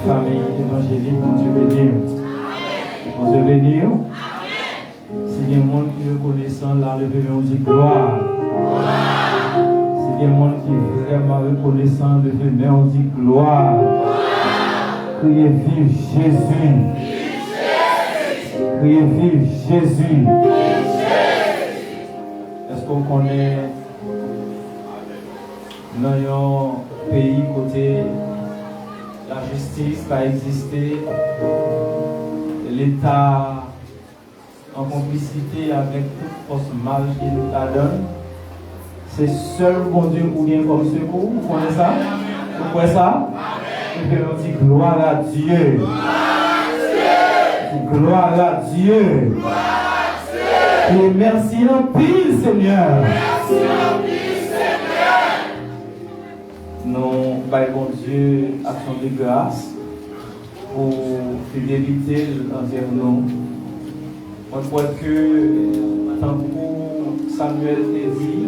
Famille évangélique, mon Dieu béni. Mon Dieu béni. Si il y a un monde qui est reconnaissant, là, le bébé, on dit gloire. Si il y a un monde qui est vraiment reconnaissant, le bébé, on dit gloire. Criez vive Jésus. Criez vive Jésus. Est-ce qu'on connaît dans un pays côté la justice qui a existé, l'État en complicité avec toute force mal qui nous la donne? C'est seul bon Dieu ou bien comme secours. Vous connaissez ça? Vous connaissez ça? Et puis on dit gloire à Dieu. Gloire à Dieu. Et merci en pile, Seigneur. Nous, par bon Dieu, action de grâce pour fidélité envers nous. On croit que, tant que Samuel t'a dit,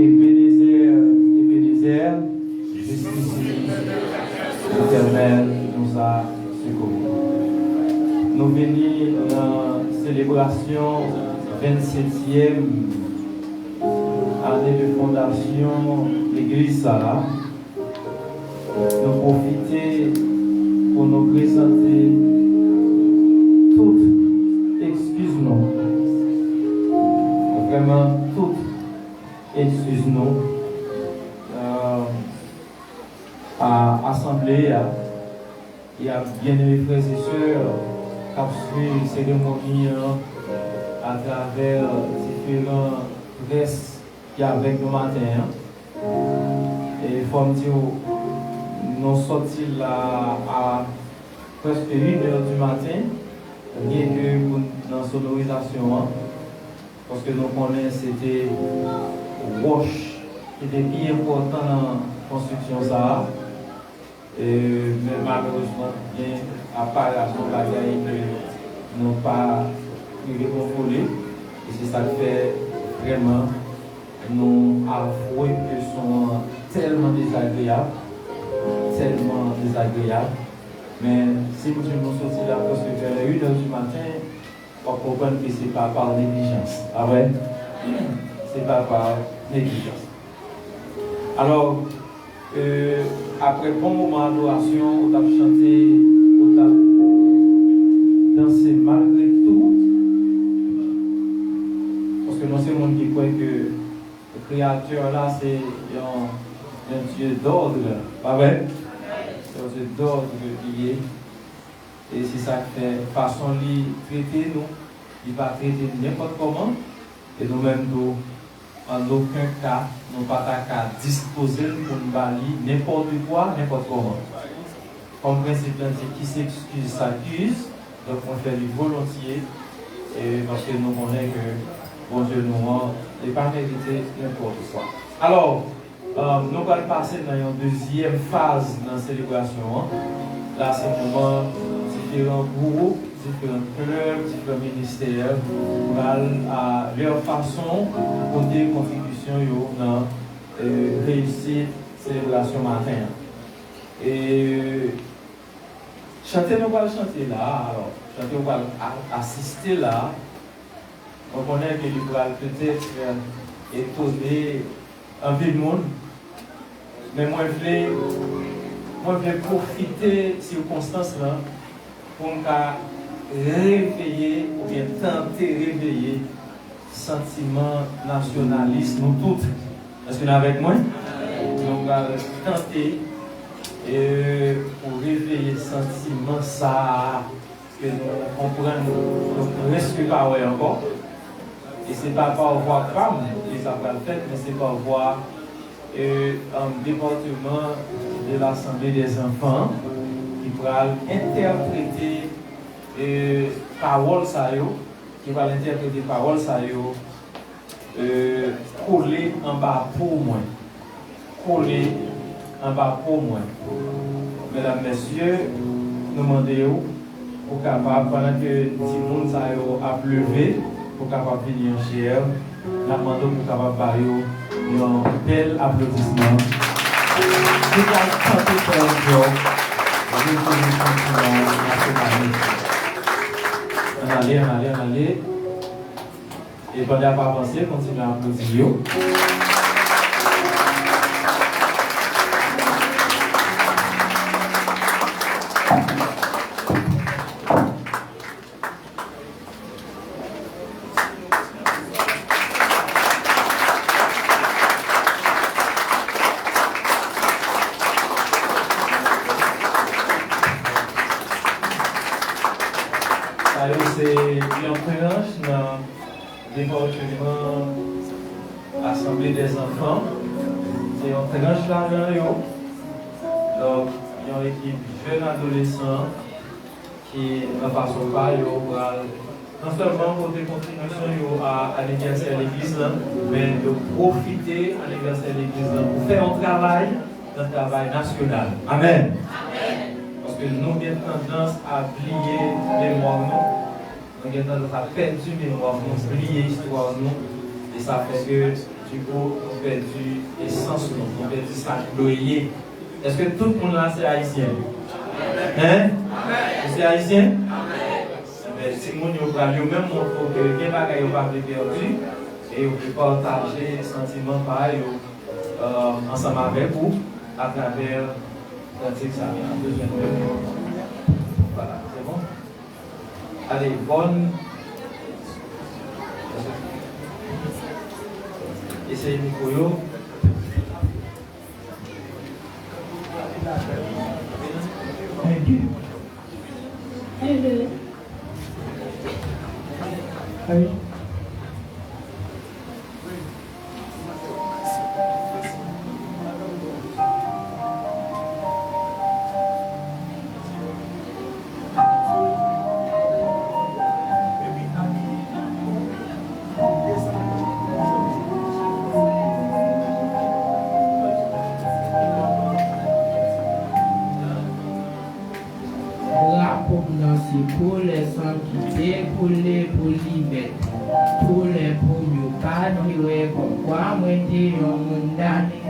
Ebenezer, jusqu'ici, l'Éternel nous a secourus. Nous venons dans la célébration 27e année de fondation de l'église Sarah. Nous profiter pour nous présenter toutes excuse-nous. Vraiment toutes excuse-nous à l'Assemblée et à bien-aimés frères et sœurs qui ont suivi une cérémonie à travers différents presses qui y a avec nous matin. Et il faut me dire, nous sortis là à presque 1h du matin, rien que dans la sonorisation, parce que nous connaissons c'était Roche qui était bien important dans la construction ça. Mais malheureusement, bien, à part la bagaille que nous n'avons pas contrôlé, et c'est ça qui fait vraiment nous avouer que sont tellement désagréables, mais si nous nous sortis là parce que vers 1h du matin, on comprend que ce n'est pas par négligence. Ah ouais? C'est pas par négligence. Alors, après un bon moment d'adoration, on a chanté, on a dansé malgré tout, parce que nous c'est le monde qui croit que le créateur là c'est un Dieu d'ordre, pas vrai? C'est un Dieu d'ordre qui est, et c'est ça qui fait façon de traiter nous, il va traiter n'importe comment, et nous-mêmes nous, en aucun cas, nous ne pouvons pas disposer pour nous balayer n'importe quoi, n'importe comment. Comme principe, c'est qui s'excuse s'accuse, donc on fait du volontiers, et parce que nous connaissons que bon Dieu nous n'est pas mérité n'importe quoi. Alors, nous allons passer dans une deuxième phase dans la célébration. Là, c'est le moment différents groupes, différents clubs, différents ministères, à leur façon pour des contributions dans réussir célébration matin. Et chanter, nous allons chanter là. Alors, chanter, nous allons assister là. On connaît que nous allons peut-être étonner un peu de monde. Mais moi, je vais profiter de ces circonstances là pour me réveiller ou bien tenter de réveiller le sentiment nationaliste, nous toutes. Est-ce que vous êtes avec moi? Donc, on va tenter pour réveiller le sentiment ça, que nous comprenons, nous ne respirons pas encore. Et ce n'est pas par voie femme que ça va le faire, mais c'est par voie département de l'Assemblée des enfants qui va interpréter paroles ça qui va interpréter paroles ça coller en bas pour moi. Coller en bas pour moi. Mesdames, messieurs, nous demandons pour capable, pendant que Timon a levé, pour capable venir chez elle, nous demandons pour capable faire un bel applaudissement. Nous allons chanter pour un jour. On allait. Et pendant qu'on va avancer, continuez à applaudir. C'est l'entraînage dans le département Assemblée des enfants. C'est l'entraînage là-dedans. Donc, il y a une équipe de jeunes adolescents qui ne passent pas non seulement pour des contributions à l'anniversaire de l'église, mais de profiter à l'anniversaire de l'église pour faire un travail national. Amen. Parce que nous avons tendance à plier les mémoires, nous avons tendance à perdre les mémoires, nous plier l'histoire, et ça fait que du coup, nous perdu l'essence, nous perdu ça gloyer. Est-ce que tout le monde là c'est haïtien? Hein? C'est haïtien? Mais si nous avons même montré que les bagages n'ont pas été perdus, et on peut partager les sentiments pareils ensemble avec vous à travers que ça vient besoin de nous. Voilà, c'est bon? Allez, bonne. Essayez Nicoyo. Oui. Pour les sans quitter, pour les liberté, pour les pour mieux pas vivre comme quoi moi t'es un monde damné.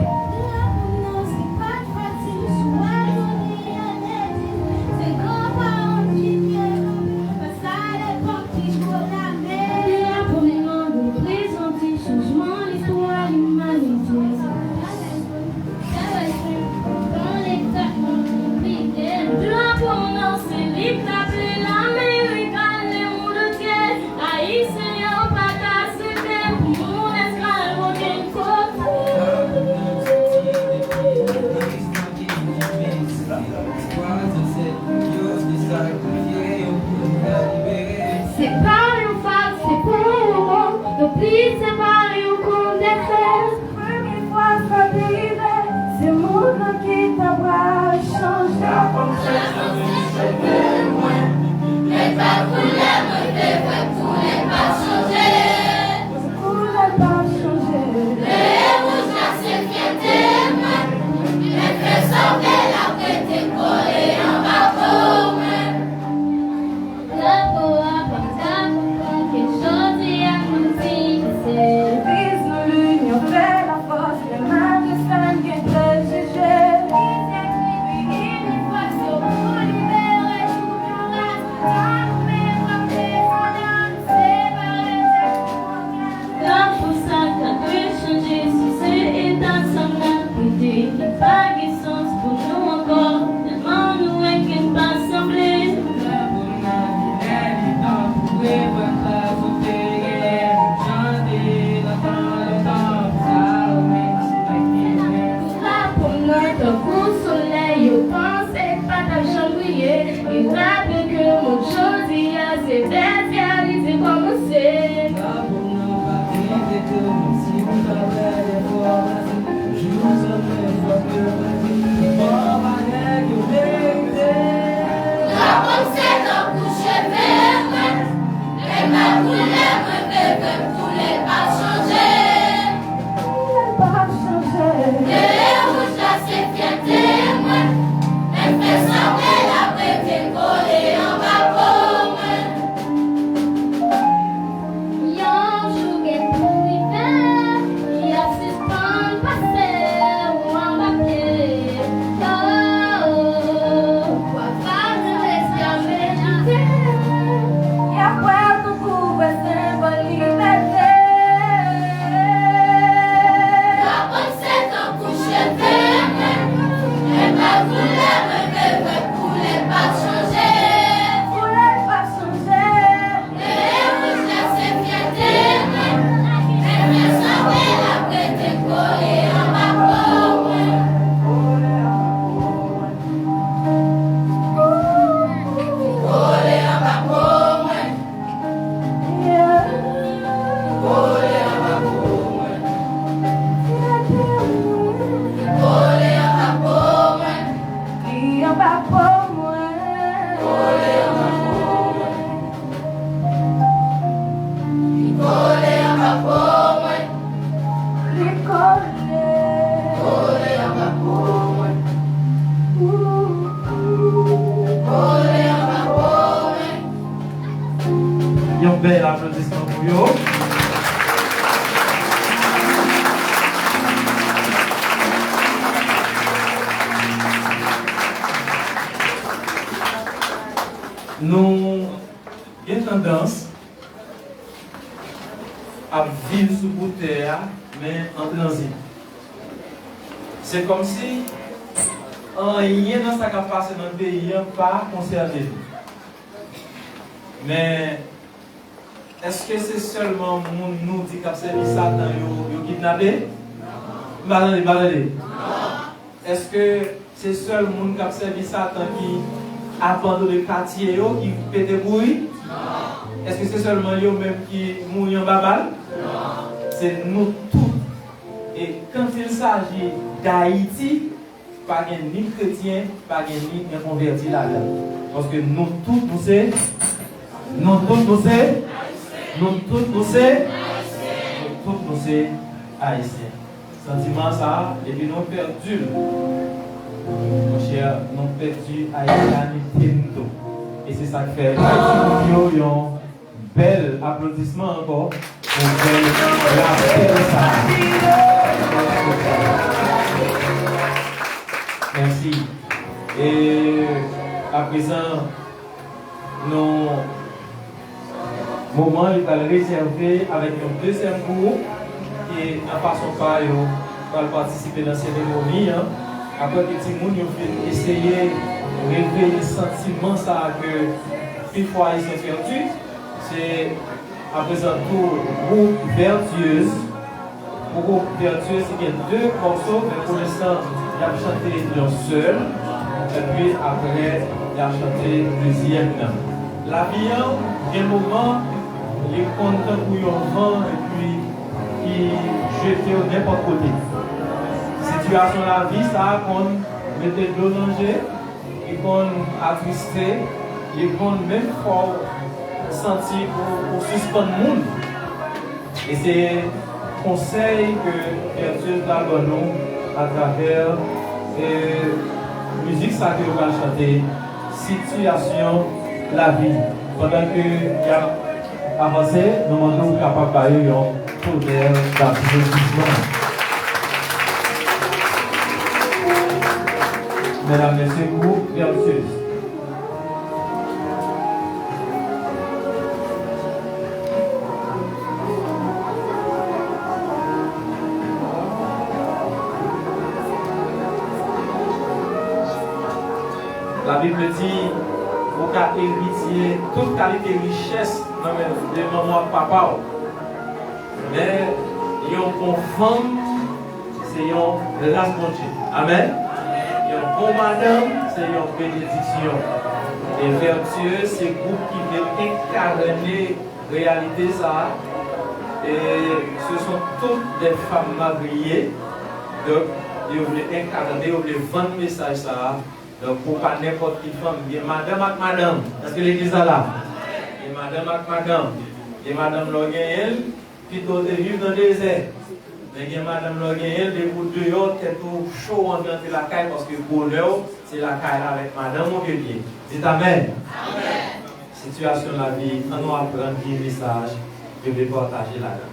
bel applaudissement pour eux. Nous avons tendance à vivre sous terre, mais en transit. C'est comme si rien dans ce qui a passé dans le pays n'a pas concerné. Mais est-ce que c'est seulement nous qui avons servi Satan qui kidnappé? Non. Est-ce que c'est seulement nous qui avons servi Satan qui abandonné le quartier, qui pète des bruits? Non. Est-ce que c'est seulement eux même qui mourent en babal? Non. C'est nous tous. Et quand il s'agit d'Haïti, pas ni chrétien, pas ni converti là-dedans. Parce que nous tous nous sommes haïtiens. Sentiment ça, et puis nous perdu. Mon cher, nous perdu haïtianité. Et c'est ça qui fait Haïti un bel applaudissement encore pour merci. Et à présent, nos moments il va réserver avec un deuxième groupe qui en façon pas va participer dans cette cérémonie. Après que petit monde ont essayé de réveiller le sentiment ça que une fois ils sont perdus, c'est à présent tout groupe vertueuse. Pour groupe vertueuse, il y a deux morceaux, mais pour l'instant, il a chanté d'un seul, et puis après, il a chanté deuxième. La vie, il y a un moment, il est content pour un vent, et puis il jette n'importe côté. Situation de la vie, ça qu'on mettait de l'eau dans le jet, et qu'on attristé, et qu'on même fort senti pour suspendre le monde. Et c'est conseil que Dieu a donné nous à travers la musique ça que nous allons chanter, situation, la vie. Pendant que il y a avancé, nous sommes capables de faire un tonnerre d'applaudissements. Mesdames, Messieurs, groupe vertueuse. La Bible dit, vous avez héritier toute qualité de richesse dans les mamans papa. Mais, il y a une femme, c'est une race de Dieu. Amen. Il y a une bonne madame, c'est une bénédiction. Et vertueux, c'est le groupe qui veut incarner la réalité ça. Et ce sont toutes des femmes mariées. Donc, ils veulent incarner, ils veulent vendre le message ça. Donc, pour pas n'importe qui femme, il y a madame avec madame. Est-ce que l'église est là? Il y a madame avec madame. Il y a madame Loguel, qui doit vivre dans le désert. Mais il y a madame Loguel, des bouts de dehors, qui est tout chaud en train de la caille, parce que pour l'heure, c'est la caille avec madame au pied. Dites Amen. Amen. Situation de la vie, on nous apprend un message, je vais partager là-dedans.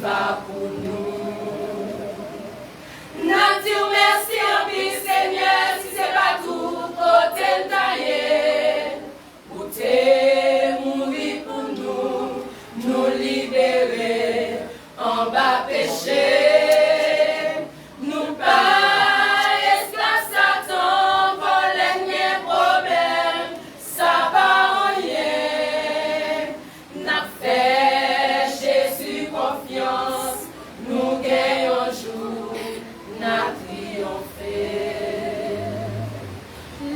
va pour nous. N'a dit merci en vie, Seigneur, si c'est pas tout, côté taillé. Pour t'es mouru pour nous libérer en bas péché. Nous pas esclaves Satan, pour les problèmes, ça va rien. N'a fait Jésus confiance, nous gagnons jour, n'a triomphé.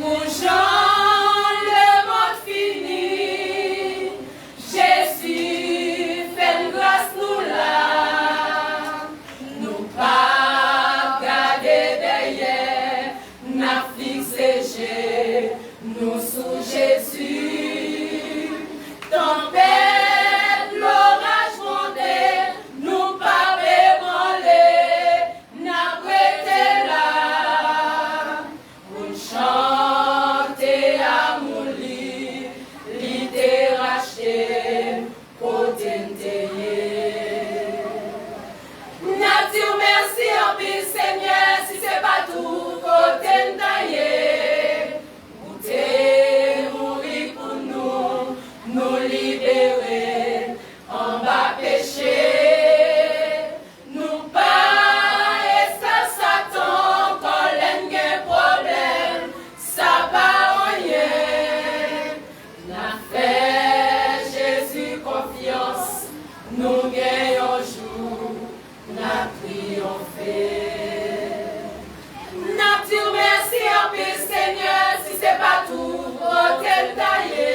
Mon Jean, le monde fini, Jésus fait une grâce nous là, nous pas garder derrière, n'a fixé nous sous Jésus. Tempête, l'orage mondé, nous pas ébranler, n'a prêté là, pour chanter à mon lit, l'idée rachetée, pour t'enterrer. N'a dit merci en vie, Seigneur, si c'est pas tout, pour t'enterrer. Pour t'es mouru pour nous libérer en bas péché. Nous pas esclaves Satan, quand l'un problème, ça va rien. N'a fait Jésus confiance, nous gagnons jour, n'a triomphé. N'a dit merci en paix, Seigneur, si c'est pas tout, côté taillé.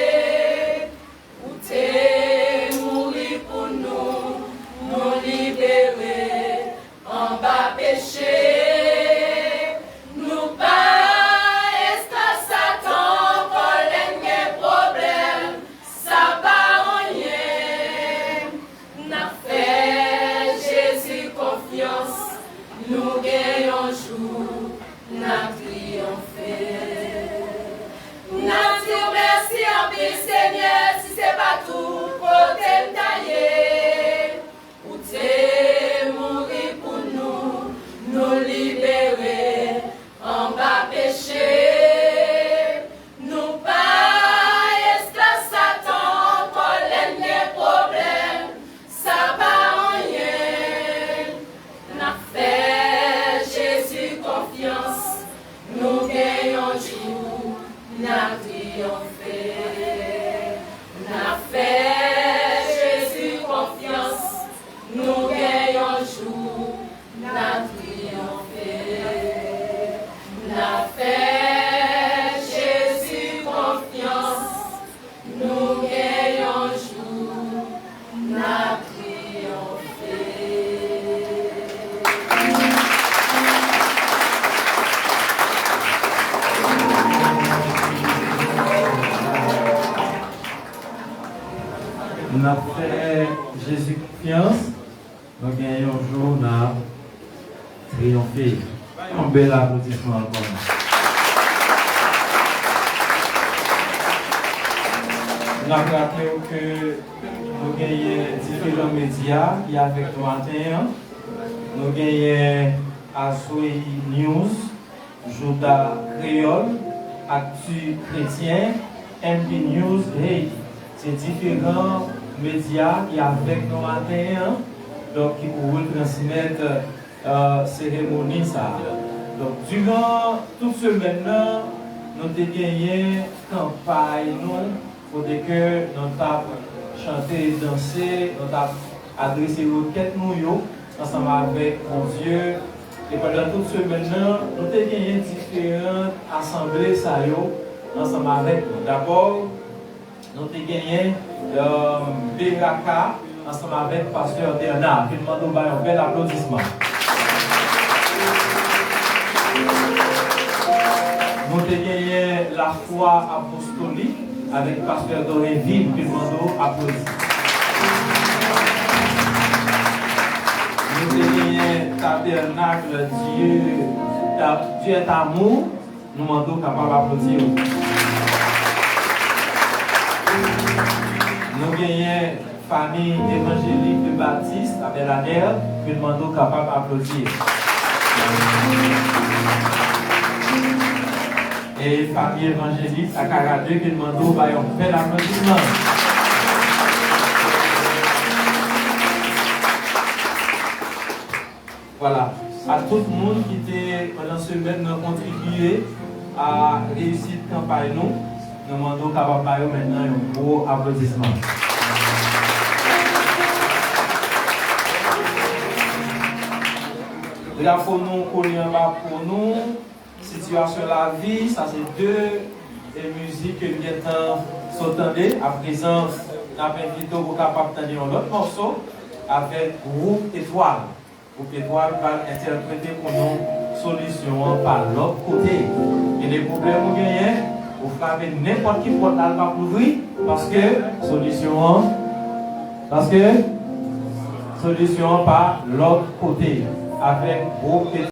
Où t'es mouru pour nous libérer en bas péché. Nous pas esclaves Satan, pour les problèmes, ça va rien. N'a fait Jésus confiance, nous gagnons jour, n'a triomphé. N'a dit merci en vie, Seigneur, si c'est pas tout, côté taillé. Où t'es mouru pour nous libérer en bas péché. Nous pas esclaves Satan, pour les problèmes, ça va rien. N'a fait Jésus confiance, nous gagnons jour, n'a triomphé. N'a fait Jésus confiance, nous gagnons jour, n'a triomphé. N'a fait Jésus confiance, nous gagnons jour, n'a triomphé. Nous avons fait Jésus confiance, nous gagnons un jour, nous avons triomphé. Un bel applaudissement encore. Nous avons rappelé que nous gagnons différents médias qui sont avec nous matin. Nous gagnons Asoy News, Joda Créole, Actu Chrétien, MP News Haiti. C'est différents médias qui sont avec nous matin, donc qui pourront transmettre cérémonie ça. Donc durant toute semaine, nous avons gagné campagne pour que nous avons chanté, dansé, nous avons adressé requêtes ensemble avec mon Dieu. Et pendant toute semaine, nous avons gagné différentes assemblées ensemble avec nous. D'abord, nous avons gagné Beraka ensemble avec Pasteur Bernard. Je demande un bel applaudissement. Nous avons gagné la foi apostolique avec Pasteur Doréville. Je demande un applaudissement. Nous avons gagné Tabernacle Dieu est amour. Nous demandons capable d'applaudir. Nous gagnons famille évangélique de Baptiste, à Bel-Aner, que demandons capable d'applaudir. Et famille évangélique à Caradeux, que demandons un bel applaudissement. Voilà, à tout le monde qui était pendant ce semaine contribué à réussir la campagne, nous demandons capable maintenant un gros applaudissement. Là, pour nous, pour nous, situation de la vie, ça c'est deux musiques que nous s'entendez. À présent, nous avons invité pour capable d'entendre un autre morceau avec Groupe Étoile. Groupe Étoile va interpréter pour nous solution par l'autre côté. Et les problèmes que vous gagnez, vous frappez n'importe qui porte-là pour ouvrir parce que solution par l'autre côté. Avec Groupe Étoile.